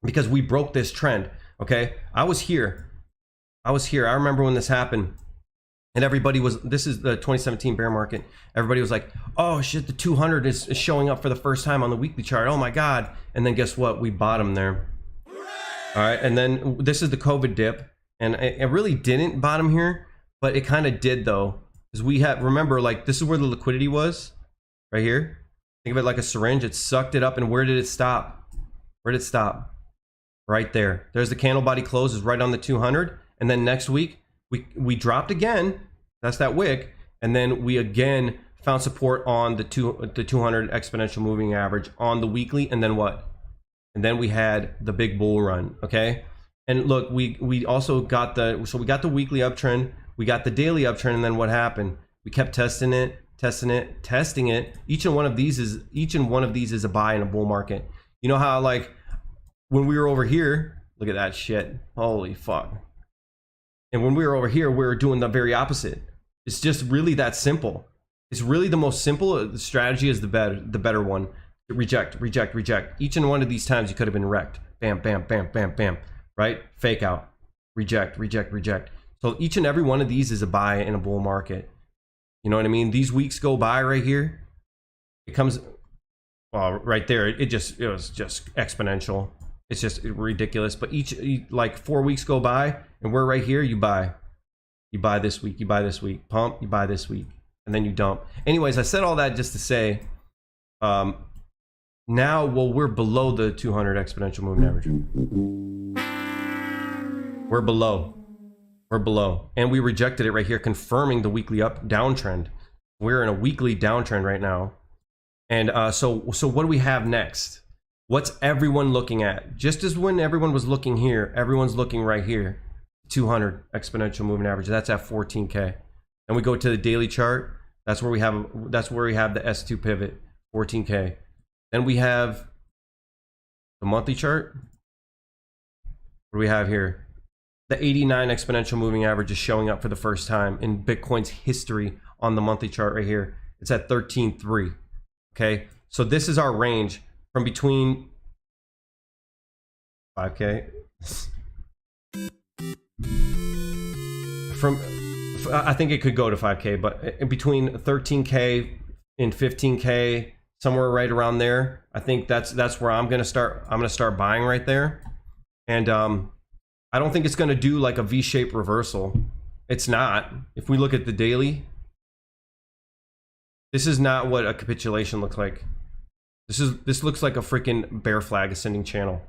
because we broke this trend. Okay, I was here. I remember when this happened, and everybody was. This is the 2017 bear market. Everybody was like, "Oh shit, the 200 is showing up for the first time on the weekly chart. Oh my god!" And then guess what? We bottomed there. All right, and then this is the COVID dip, and it really didn't bottom here, but it kind of did though, because we had, remember, like this is where the liquidity was, right here. Think of it like a syringe. It sucked it up, and where did it stop? Where did it stop? Right there. There's the candle body closes right on the 200, and then next week we dropped again. That's that wick, and then we again found support on the 200 exponential moving average on the weekly, and then what? And then we had the big bull run. Okay, and look, we also got we got the weekly uptrend, we got the daily uptrend, and then what happened? We kept testing it. Each and one of these is a buy in a bull market. You know how, like, when we were over here, look at that shit, holy fuck. And when we were over here, we were doing the very opposite. It's just really that simple. It's really the most simple. The strategy is the better one. Reject. Each and one of these times you could have been wrecked. Bam, bam, bam, bam, bam. Right? Fake out. Reject. So each and every one of these is a buy in a bull market. You know what I mean? These weeks go by right here. It comes, well, right there. It was just exponential. It's just ridiculous. But like 4 weeks go by, and we're right here. You buy this week. You buy this week. Pump. You buy this week, and then you dump. Anyways, I said all that just to say, now, well, we're below the 200 exponential moving average. We're below, and we rejected it right here, confirming the weekly downtrend. We're in a weekly downtrend right now, and so what do we have next? What's everyone looking at? Just as when everyone was looking here, everyone's looking right here. 200 exponential moving average. That's at 14K. And we go to the daily chart. That's where we have the S2 pivot, 14K. Then we have the monthly chart. What do we have here? The 89 exponential moving average is showing up for the first time in Bitcoin's history on the monthly chart right here. It's at 13.3. Okay, so this is our range from between 5K. I think it could go to 5K, but in between 13K and 15K, somewhere right around there. I think that's where I'm gonna start buying right there. And I don't think it's gonna do like a V-shaped reversal. It's not. If we look at the daily, this is not what a capitulation looks like. This looks like a freaking bear flag ascending channel.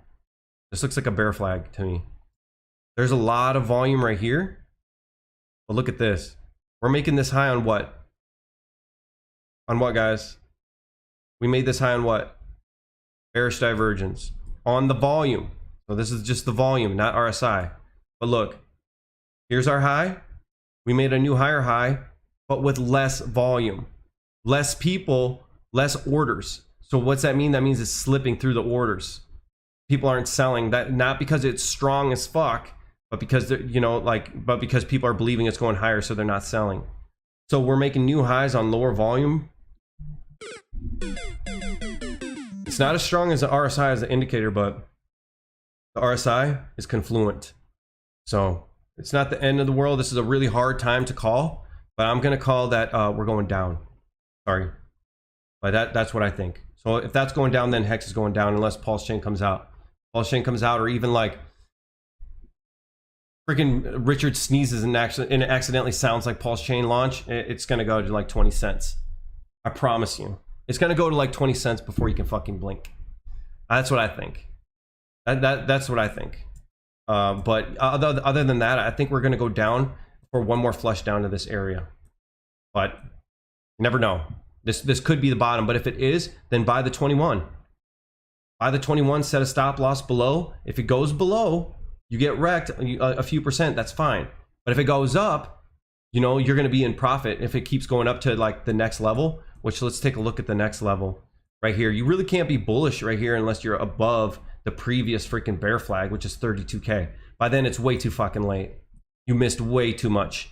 This looks like a bear flag to me. There's a lot of volume right here, but look at this. We're making this high on what? On what, guys? We made this high on what? Bearish divergence on the volume. So this is just the volume, not RSI. But look, here's our high. We made a new higher high, but with less volume, less people, less orders. So what's that mean? That means it's slipping through the orders. People aren't selling that, not because it's strong as fuck, but because they're, you know, like, but because people are believing it's going higher, so they're not selling. So we're making new highs on lower volume. It's not as strong as the RSI as the indicator, but the RSI is confluent. So it's not the end of the world. This is a really hard time to call, but I'm going to call that we're going down. Sorry. But that's what I think. So if that's going down, then Hex is going down unless PulseChain comes out. PulseChain comes out, or even like freaking Richard sneezes and it accidentally sounds like PulseChain launch, it's going to go to like 20 cents. I promise you. It's going to go to like 20 cents before you can fucking blink. That's what I think. That's what I think. But other than that, I think we're going to go down for one more flush down to this area. But you never know. This could be the bottom, but if it is, then buy the 21. Buy the 21, set a stop loss below. If it goes below, you get wrecked a few percent, that's fine. But if it goes up, you know, you're going to be in profit. If it keeps going up to like the next level, which let's take a look at the next level right here. You really can't be bullish right here unless you're above the previous freaking bear flag, which is 32K. By then it's way too fucking late. You missed way too much.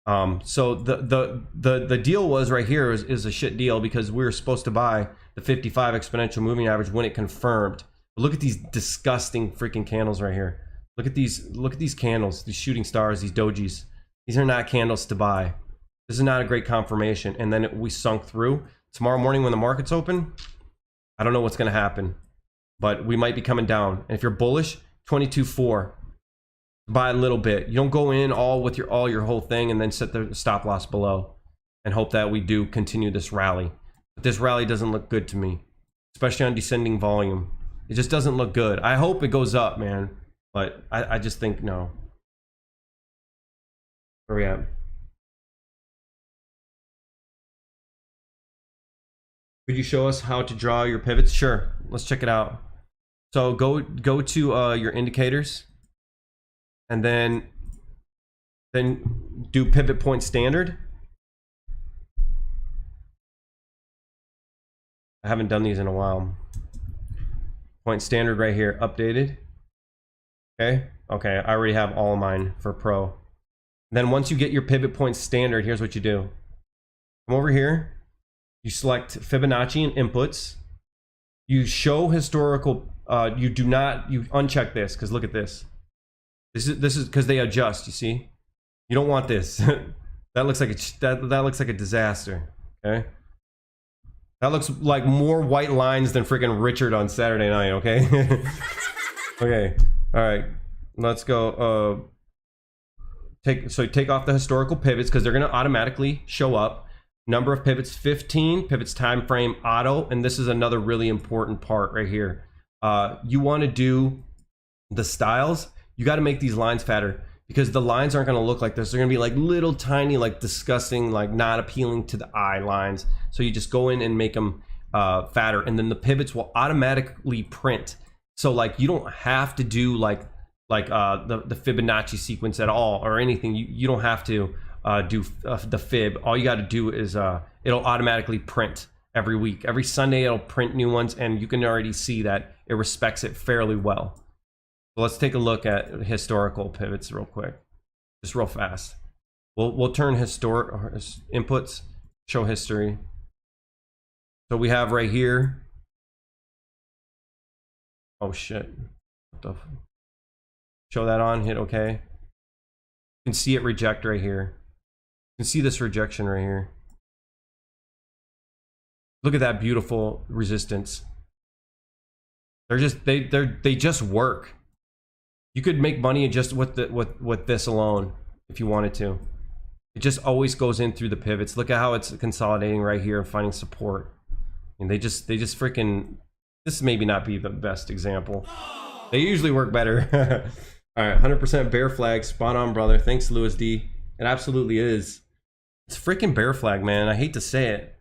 So the deal was right here is a shit deal because we were supposed to buy the 55 exponential moving average when it confirmed. But look at these disgusting freaking candles right here. Look at these candles, these shooting stars, these dojis. These are not candles to buy. This is not a great confirmation. And then we sunk through. Tomorrow morning when the market's open, I don't know what's going to happen, but we might be coming down. And if you're bullish, 22.4. Buy a little bit. You don't go in all your whole thing and then set the stop loss below and hope that we do continue this rally. But this rally doesn't look good to me, especially on descending volume. It just doesn't look good. I hope it goes up, man, but I just think no. Where are we at? Could you show us how to draw your pivots? Sure, let's check it out. So go to your indicators. And then do pivot point standard. I haven't done these in a while. Point standard right here, updated. Okay, I already have all of mine for pro. Then once you get your pivot point standard, here's what you do. Come over here, you select Fibonacci and inputs. You show historical, you uncheck this, because look at this. This is because they adjust, you see? You don't want this. That looks like a disaster. Okay? That looks like more white lines than freaking Richard on Saturday night, okay? Okay. All right. Let's go take off the historical pivots because they're going to automatically show up. Number of pivots 15, pivots time frame auto, and this is another really important part right here. You want to do the styles. You got to make these lines fatter because the lines aren't going to look like this. They're going to be like little tiny, like disgusting, like not appealing to the eye lines. So you just go in and make them fatter, and then the pivots will automatically print. So like you don't have to do like the Fibonacci sequence at all or anything. You don't have to do the fib. All you got to do is it'll automatically print every week. Every Sunday it'll print new ones, and you can already see that it respects it fairly well. So let's take a look at historical pivots real quick, just real fast. We'll turn historic inputs, show history. So we have right here. Oh shit! Show that on. Hit OK. You can see it reject right here. You can see this rejection right here. Look at that beautiful resistance. They're just they just work. You could make money just with this alone if you wanted to. It just always goes in through the pivots. Look at how it's consolidating right here and finding support. And they just freaking, this maybe not be the best example. They usually work better. All right, 100% bear flag, spot on, brother. Thanks, Louis D. It absolutely is. It's freaking bear flag, man. I hate to say it.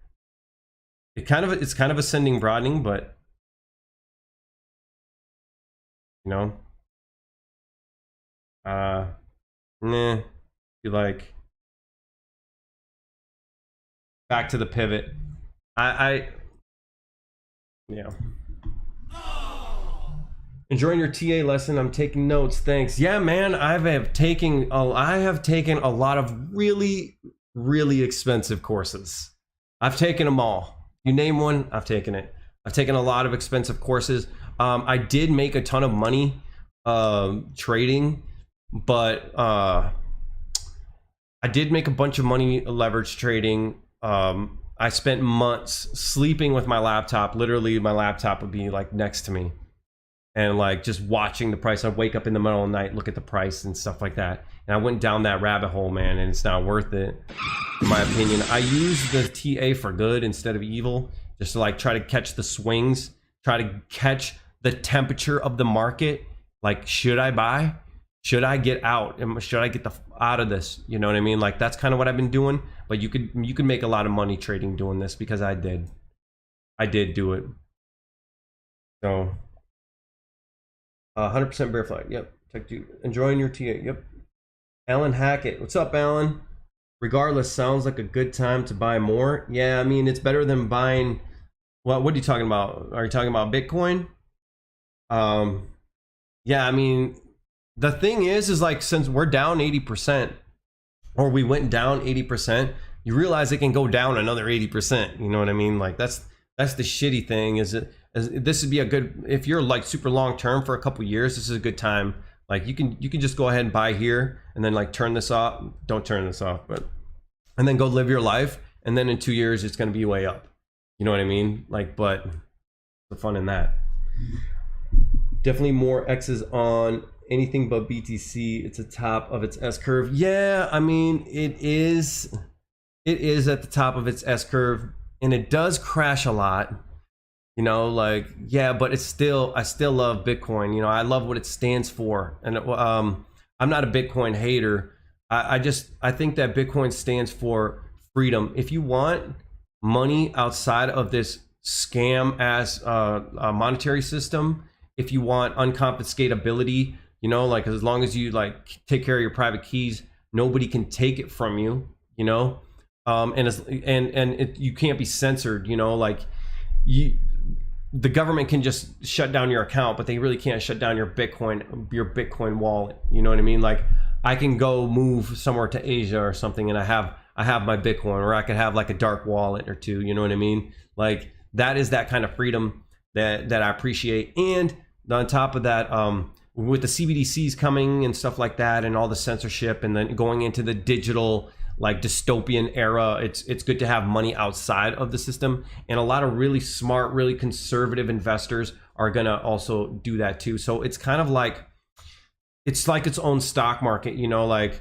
It's kind of ascending, broadening, but you know. You like back to the pivot. Yeah. Enjoying your TA lesson. I'm taking notes. Thanks. Yeah, man. I have taken a lot of really, really expensive courses. I've taken them all. You name one, I've taken it. I've taken a lot of expensive courses. I did make a ton of money trading, but I did make a bunch of money leverage trading. I spent months sleeping with my laptop. Literally, my laptop would be like next to me, and like just watching the price. I'd wake up in the middle of the night, look at the price and stuff like that. And I went down that rabbit hole, man, and it's not worth it, in my opinion. I use the TA for good instead of evil, just to like try to catch the swings, try to catch the temperature of the market, Like, should I buy? Should I get out? Should I get out of this? You know what I mean? Like, that's kind of what I've been doing. But you could make a lot of money trading doing this, because I did do it. So 100% bear flag. Yep. Tech dude. Enjoying your TA. Yep. Alan Hackett. What's up, Alan? Regardless, sounds like a good time to buy more. Yeah, I mean, it's better than buying. What are you talking about? Are you talking about Bitcoin? Yeah, I mean, the thing is like, since we're down 80%, or we went down 80%, you realize it can go down another 80%. You know what I mean? Like, that's the shitty thing. This would be a good, if you're like super long term for a couple years, this is a good time. Like, you can just go ahead and buy here, and then like turn this off. Don't turn this off, and then go live your life. And then in 2 years, it's going to be way up. You know what I mean? Like, but the fun in that. Definitely more X's on anything but BTC. It's the top of its S curve. Yeah, I mean, it is at the top of its S curve, and it does crash a lot. You know, like, yeah, but I still love Bitcoin. You know, I love what it stands for. And I'm not a Bitcoin hater. I think that Bitcoin stands for freedom. If you want money outside of this scam ass monetary system, if you want unconfiscatability, you know, like, as long as you like take care of your private keys, nobody can take it from you, you know, you can't be censored, you know, like, the government can just shut down your account, but they really can't shut down your Bitcoin wallet. You know what I mean? Like, I can go move somewhere to Asia or something, and I have my Bitcoin, or I could have like a dark wallet or two. You know what I mean? Like, that is that kind of freedom that I appreciate. And on top of that, with the CBDCs coming and stuff like that, and all the censorship, and then going into the digital, like, dystopian era, it's good to have money outside of the system. And a lot of really smart, really conservative investors are gonna also do that too. So it's kind of like, it's like its own stock market, you know, like,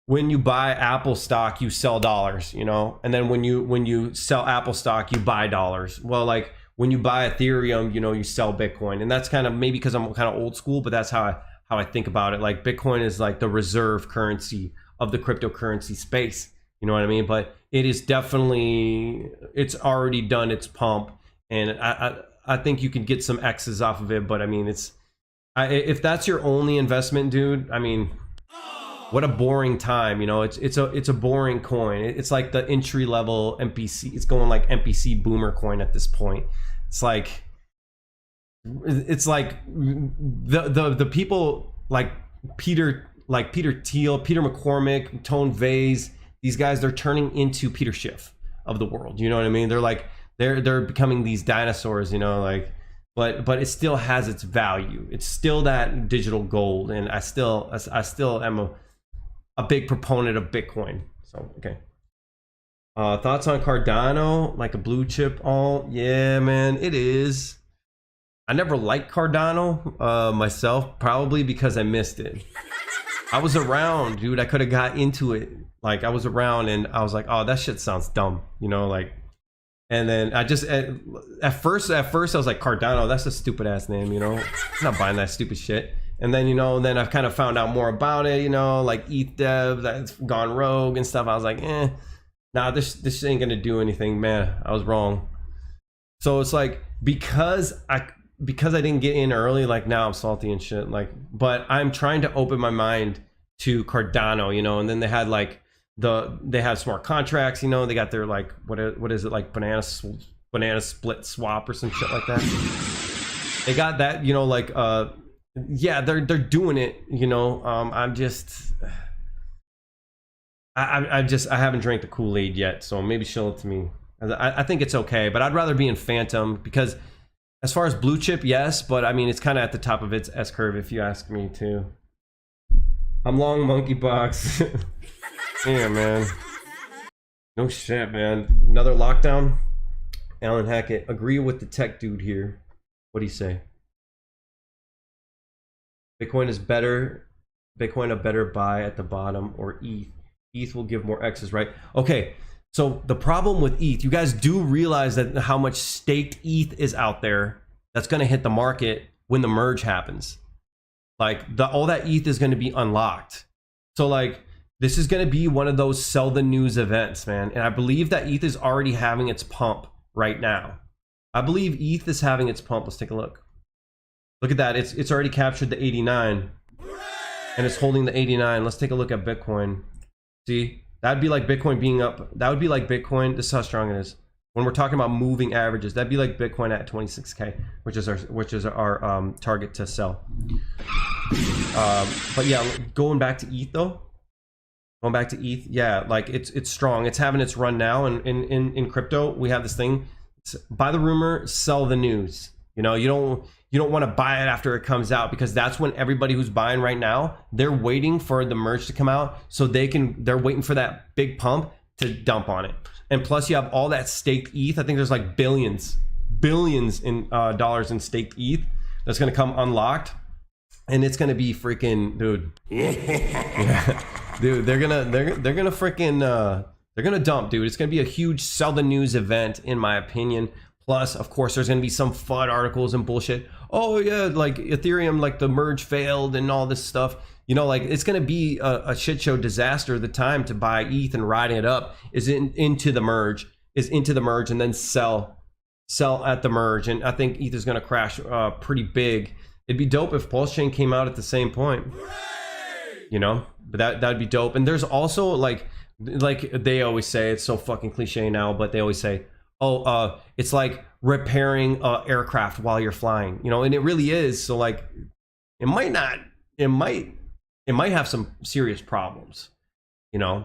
when you buy Apple stock, you sell dollars, you know, and then when you sell Apple stock, you buy dollars. Well, like, when you buy Ethereum, you know, you sell Bitcoin. And that's kind of, maybe because I'm kind of old school, but that's how I think about it. Like, Bitcoin is like the reserve currency of the cryptocurrency space. You know what I mean? But it is definitely, it's already done its pump, and I think you can get some X's off of it. But I mean, if that's your only investment, dude, I mean, what a boring time. You know, it's a boring coin. It's like the entry level MPC. It's going like MPC boomer coin at this point. It's like the people like Peter Thiel, Peter McCormick, Tone Vase, these guys, they're turning into Peter Schiff of the world. You know what I mean? They're like, they're becoming these dinosaurs, you know, like, but it still has its value. It's still that digital gold. And I still am a big proponent of Bitcoin. So, okay. Thoughts on Cardano, like a blue chip alt? Yeah, man, it is. I never liked Cardano myself, probably because I missed it. I was around, dude. I could have got into it. Like, I was around, and I was like, oh, that shit sounds dumb, you know, like. And then I just, at first I was like, Cardano, that's a stupid ass name, you know. I'm not buying that stupid shit. And then, you know, then I've kind of found out more about it, you know, like ETH dev that's gone rogue and stuff. I was like, nah, this ain't gonna do anything, man. I was wrong. So it's like, because I didn't get in early, like, now I'm salty and shit. Like, but I'm trying to open my mind to Cardano, you know. And then they had like they have smart contracts, you know. They got their like, what is it, like banana split swap or some shit like that. They got that, you know, like yeah, they're doing it, you know. I haven't drank the Kool-Aid yet, so maybe show it to me. I think it's okay, but I'd rather be in Phantom, because as far as blue chip, yes, but I mean, it's kind of at the top of its S curve, if you ask me too. I'm long monkeypox. Yeah, man. No shit, man. Another lockdown. Alan Hackett, agree with the tech dude here. What do you say? Bitcoin is better. Bitcoin a better buy at the bottom, or ETH. ETH will give more X's, right? Okay. So the problem with ETH, you guys do realize that how much staked ETH is out there that's going to hit the market when the merge happens. Like all that ETH is going to be unlocked. So like this is going to be one of those sell the news events, man. And I believe that ETH is already having its pump right now. I believe ETH is having its pump. Let's take a look. Look at that. It's already captured the 89 and it's holding the 89. Let's take a look at Bitcoin. See, that'd be like Bitcoin being up. That would be like Bitcoin. This is how strong it is. When we're talking about moving averages, that'd be like Bitcoin at 26K, which is our target to sell. But yeah, going back to ETH though, yeah, like it's strong. It's having its run now, and in crypto we have this thing: it's buy the rumor, sell the news. You know, you don't want to buy it after it comes out, because that's when everybody who's buying right now, they're waiting for the merge to come out so they're waiting for that big pump to dump on it. And plus you have all that staked ETH. I think there's like billions in dollars in staked ETH that's going to come unlocked, and it's going to be freaking, dude. Yeah. Dude, they're gonna freaking they're gonna dump, dude. It's gonna be a huge sell the news event, in my opinion. Plus, of course, there's gonna be some FUD articles and bullshit. Oh yeah, like Ethereum, like the merge failed and all this stuff. You know, like it's gonna be a shit show disaster. The time to buy ETH and riding it up is into the merge, and then sell at the merge. And I think ETH is gonna crash pretty big. It'd be dope if PulseChain came out at the same point. You know, but that'd be dope. And there's also like they always say, it's so fucking cliche now, but they always say, oh, it's like repairing aircraft while you're flying, you know, and it really is. So like it might have some serious problems, you know.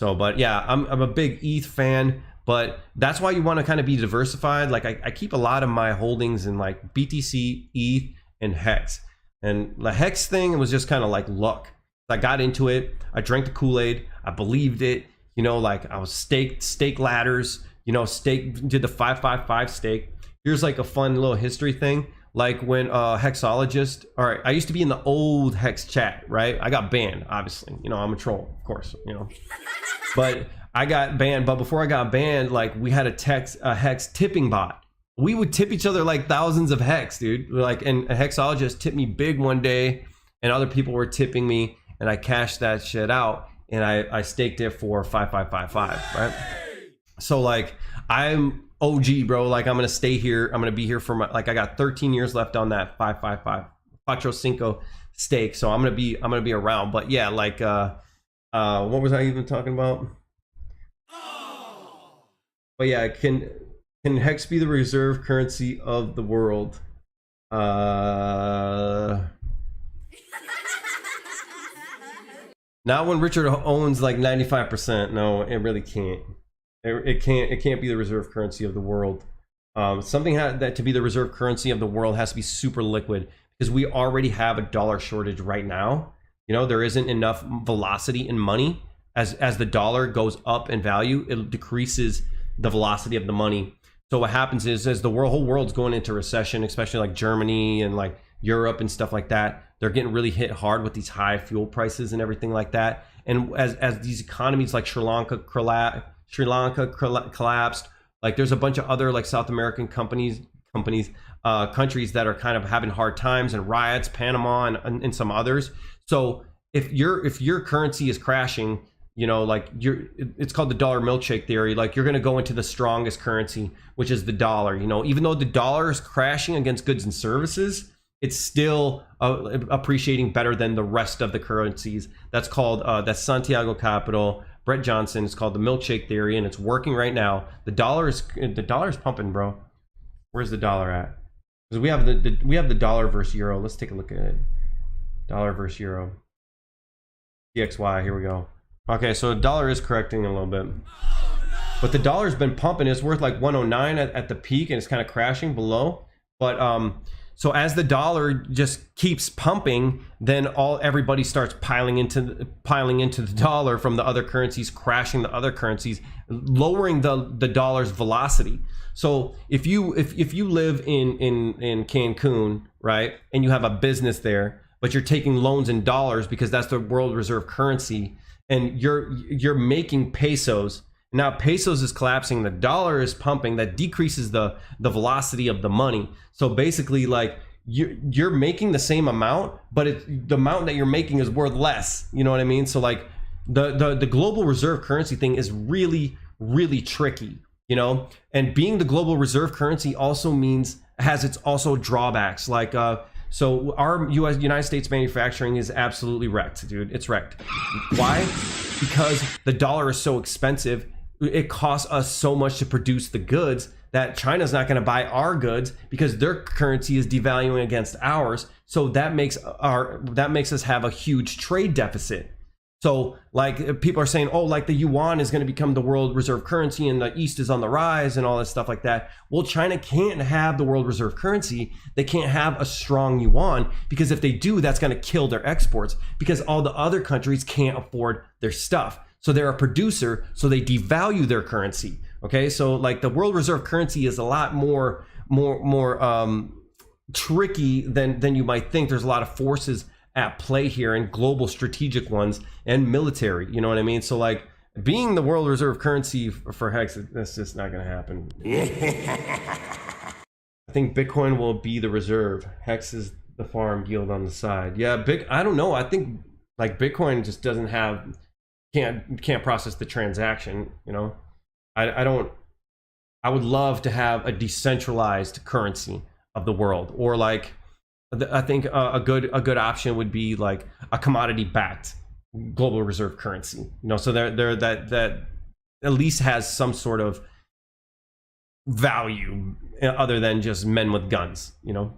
So but yeah, I'm a big ETH fan, but that's why you want to kind of be diversified. Like I keep a lot of my holdings in like BTC, ETH, and Hex. And the Hex thing was just kind of like luck. I got into it, I drank the Kool-Aid, I believed it, you know, like I was stake ladders, you know, did the 555 stake. Here's like a fun little history thing. Like when Hexologist, all right, I used to be in the old Hex chat, right? I got banned, obviously, you know, I'm a troll, of course, you know, but I got banned. But before I got banned, like we had a Hex tipping bot. We would tip each other like thousands of Hex, dude. Like, and a Hexologist tipped me big one day, and other people were tipping me. And I cashed that shit out, and I staked it for 5555, right? So like I'm OG, bro. Like I'm gonna stay here. I'm gonna be here for I got 13 years left on that 555 Cuatro Cinco stake. So I'm gonna be around. But yeah, like what was I even talking about? But yeah, can Hex be the reserve currency of the world? Not when Richard owns like 95%. No, it really can't. It can't be the reserve currency of the world. Something that to be the reserve currency of the world has to be super liquid, because we already have a dollar shortage right now. You know, there isn't enough velocity in money. As the dollar goes up in value, it decreases the velocity of the money. So what happens is, as the whole world's going into recession, especially like Germany and like Europe and stuff like that, they're getting really hit hard with these high fuel prices and everything like that. And as these economies like Sri Lanka collapsed, like there's a bunch of other like South American countries that are kind of having hard times, and riots, Panama and some others. So if your currency is crashing, you know, like it's called the dollar milkshake theory. Like you're going to go into the strongest currency, which is the dollar. You know, even though the dollar is crashing against goods and services, it's still appreciating better than the rest of the currencies. That's called that's Santiago Capital, Brett Johnson. It's called the milkshake theory, and it's working right now. The dollar is pumping, bro. Where's the dollar at? Because we have the dollar versus euro. Let's take a look at it. Dollar versus euro. DXY. Here we go. Okay, so the dollar is correcting a little bit, but the dollar's been pumping. It's worth like 109 at the peak, and it's kind of crashing below. But so as the dollar just keeps pumping, then everybody starts piling into the dollar from the other currencies, crashing the other currencies, lowering the dollar's velocity. So if you live in Cancun, right, and you have a business there, but you're taking loans in dollars because that's the world reserve currency, and you're making pesos. Now pesos is collapsing, the dollar is pumping, that decreases the velocity of the money. So basically, like, you're making the same amount, but the amount that you're making is worth less. You know what I mean? So like the global reserve currency thing is really, really tricky, you know? And being the global reserve currency also has its also drawbacks. Like, so our United States manufacturing is absolutely wrecked, dude. It's wrecked. Why? Because the dollar is so expensive. It costs us so much to produce the goods that China's not going to buy our goods because their currency is devaluing against ours. So that makes us have a huge trade deficit. So like people are saying, oh, like the yuan is going to become the world reserve currency and the East is on the rise and all this stuff like that. Well, China can't have the world reserve currency. They can't have a strong yuan, because if they do, that's going to kill their exports, because all the other countries can't afford their stuff. So they're a producer, so they devalue their currency. Okay, so like the world reserve currency is a lot more tricky than you might think. There's a lot of forces at play here, and global strategic ones and military, you know what I mean? So like being the world reserve currency for Hex, that's just not gonna happen. I think Bitcoin will be the reserve. Hex is the farm yield on the side. Yeah, I don't know. I think like Bitcoin just doesn't have, can't process the transaction, you know? I would love to have a decentralized currency of the world, or like, I think a good option would be like a commodity backed global reserve currency, you know, so that at least has some sort of value other than just men with guns, you know.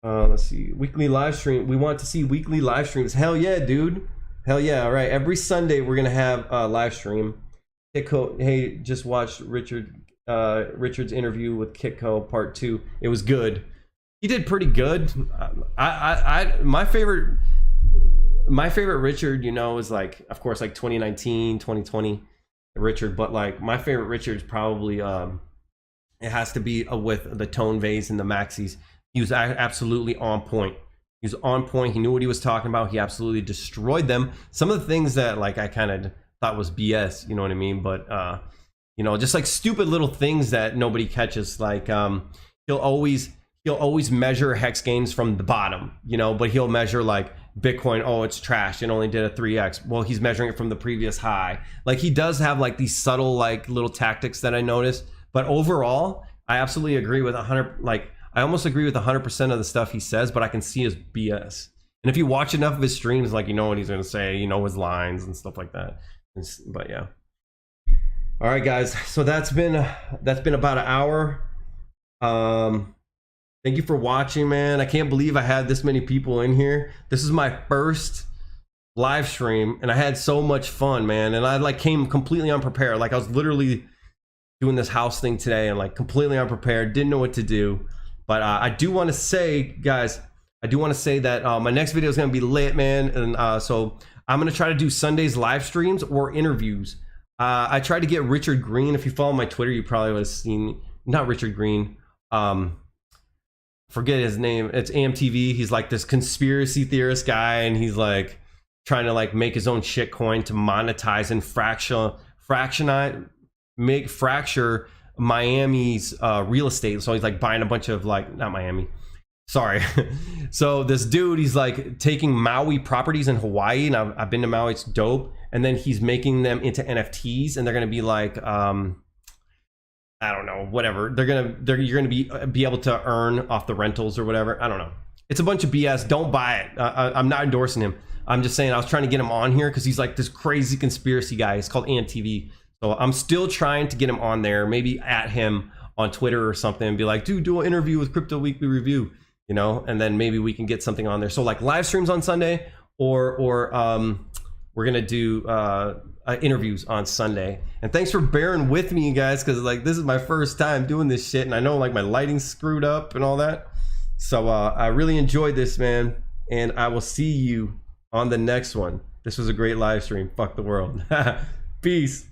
Let's see, weekly live stream. We want to see weekly live streams. Hell yeah, dude. Hell yeah. All right, every Sunday we're gonna have a live stream. Kitco, hey, just watched Richard's interview with Kitco part 2. It was good. He did pretty good. My favorite Richard, you know, is like, of course, like 2019, 2020 Richard, but like my favorite Richard is probably it has to be with the tone vase and the maxis. He was absolutely on point. He was on point. He knew what he was talking about. He absolutely destroyed them. Some of the things that like I kind of thought was BS, you know what I mean? But you know, just like stupid little things that nobody catches. Like he'll always measure hex gains from the bottom, you know, but he'll measure like Bitcoin, oh, it's trash, it only did a 3x. Well, he's measuring it from the previous high. Like he does have like these subtle like little tactics that I noticed, but overall, I absolutely agree with 100, like I almost agree with 100% of the stuff he says, but I can see his BS. And if you watch enough of his streams, like, you know what he's going to say, you know, his lines and stuff like that. But yeah. All right, guys. So that's been about an hour. Thank you for watching, man. I can't believe I had this many people in here. This is my first live stream and I had so much fun, man. And I like came completely unprepared. Like I was literally doing this house thing today and like completely unprepared, didn't know what to do. But I do want to say, guys, that my next video is going to be lit, man. And so I'm going to try to do Sundays live streams or interviews. I tried to get Richard Green. If you follow my Twitter, you probably would have seen, not Richard Green. Forget his name. It's AMTV. He's like this conspiracy theorist guy, and he's like trying to like make his own shit coin to monetize and fracture Miami's real estate. So he's like buying a bunch of like, not Miami, sorry. So this dude, he's like taking Maui properties in Hawaii, and I've been to Maui, it's dope. And then he's making them into NFTs, and they're gonna be like I don't know, whatever. You're gonna be able to earn off the rentals or whatever. I don't know. It's a bunch of BS. Don't buy it. I'm not endorsing him. I'm just saying I was trying to get him on here because he's like this crazy conspiracy guy. He's called AMTV. So I'm still trying to get him on there. Maybe at him on Twitter or something and be like, dude, do an interview with Crypto Weekly Review, you know, and then maybe we can get something on there. So like live streams on Sunday, or we're gonna do interviews on Sunday. And thanks for bearing with me, guys, because like this is my first time doing this shit, and I know like my lighting's screwed up and all that. So I really enjoyed this, man, and I will see you on the next one. This was a great live stream. Fuck the world. Peace.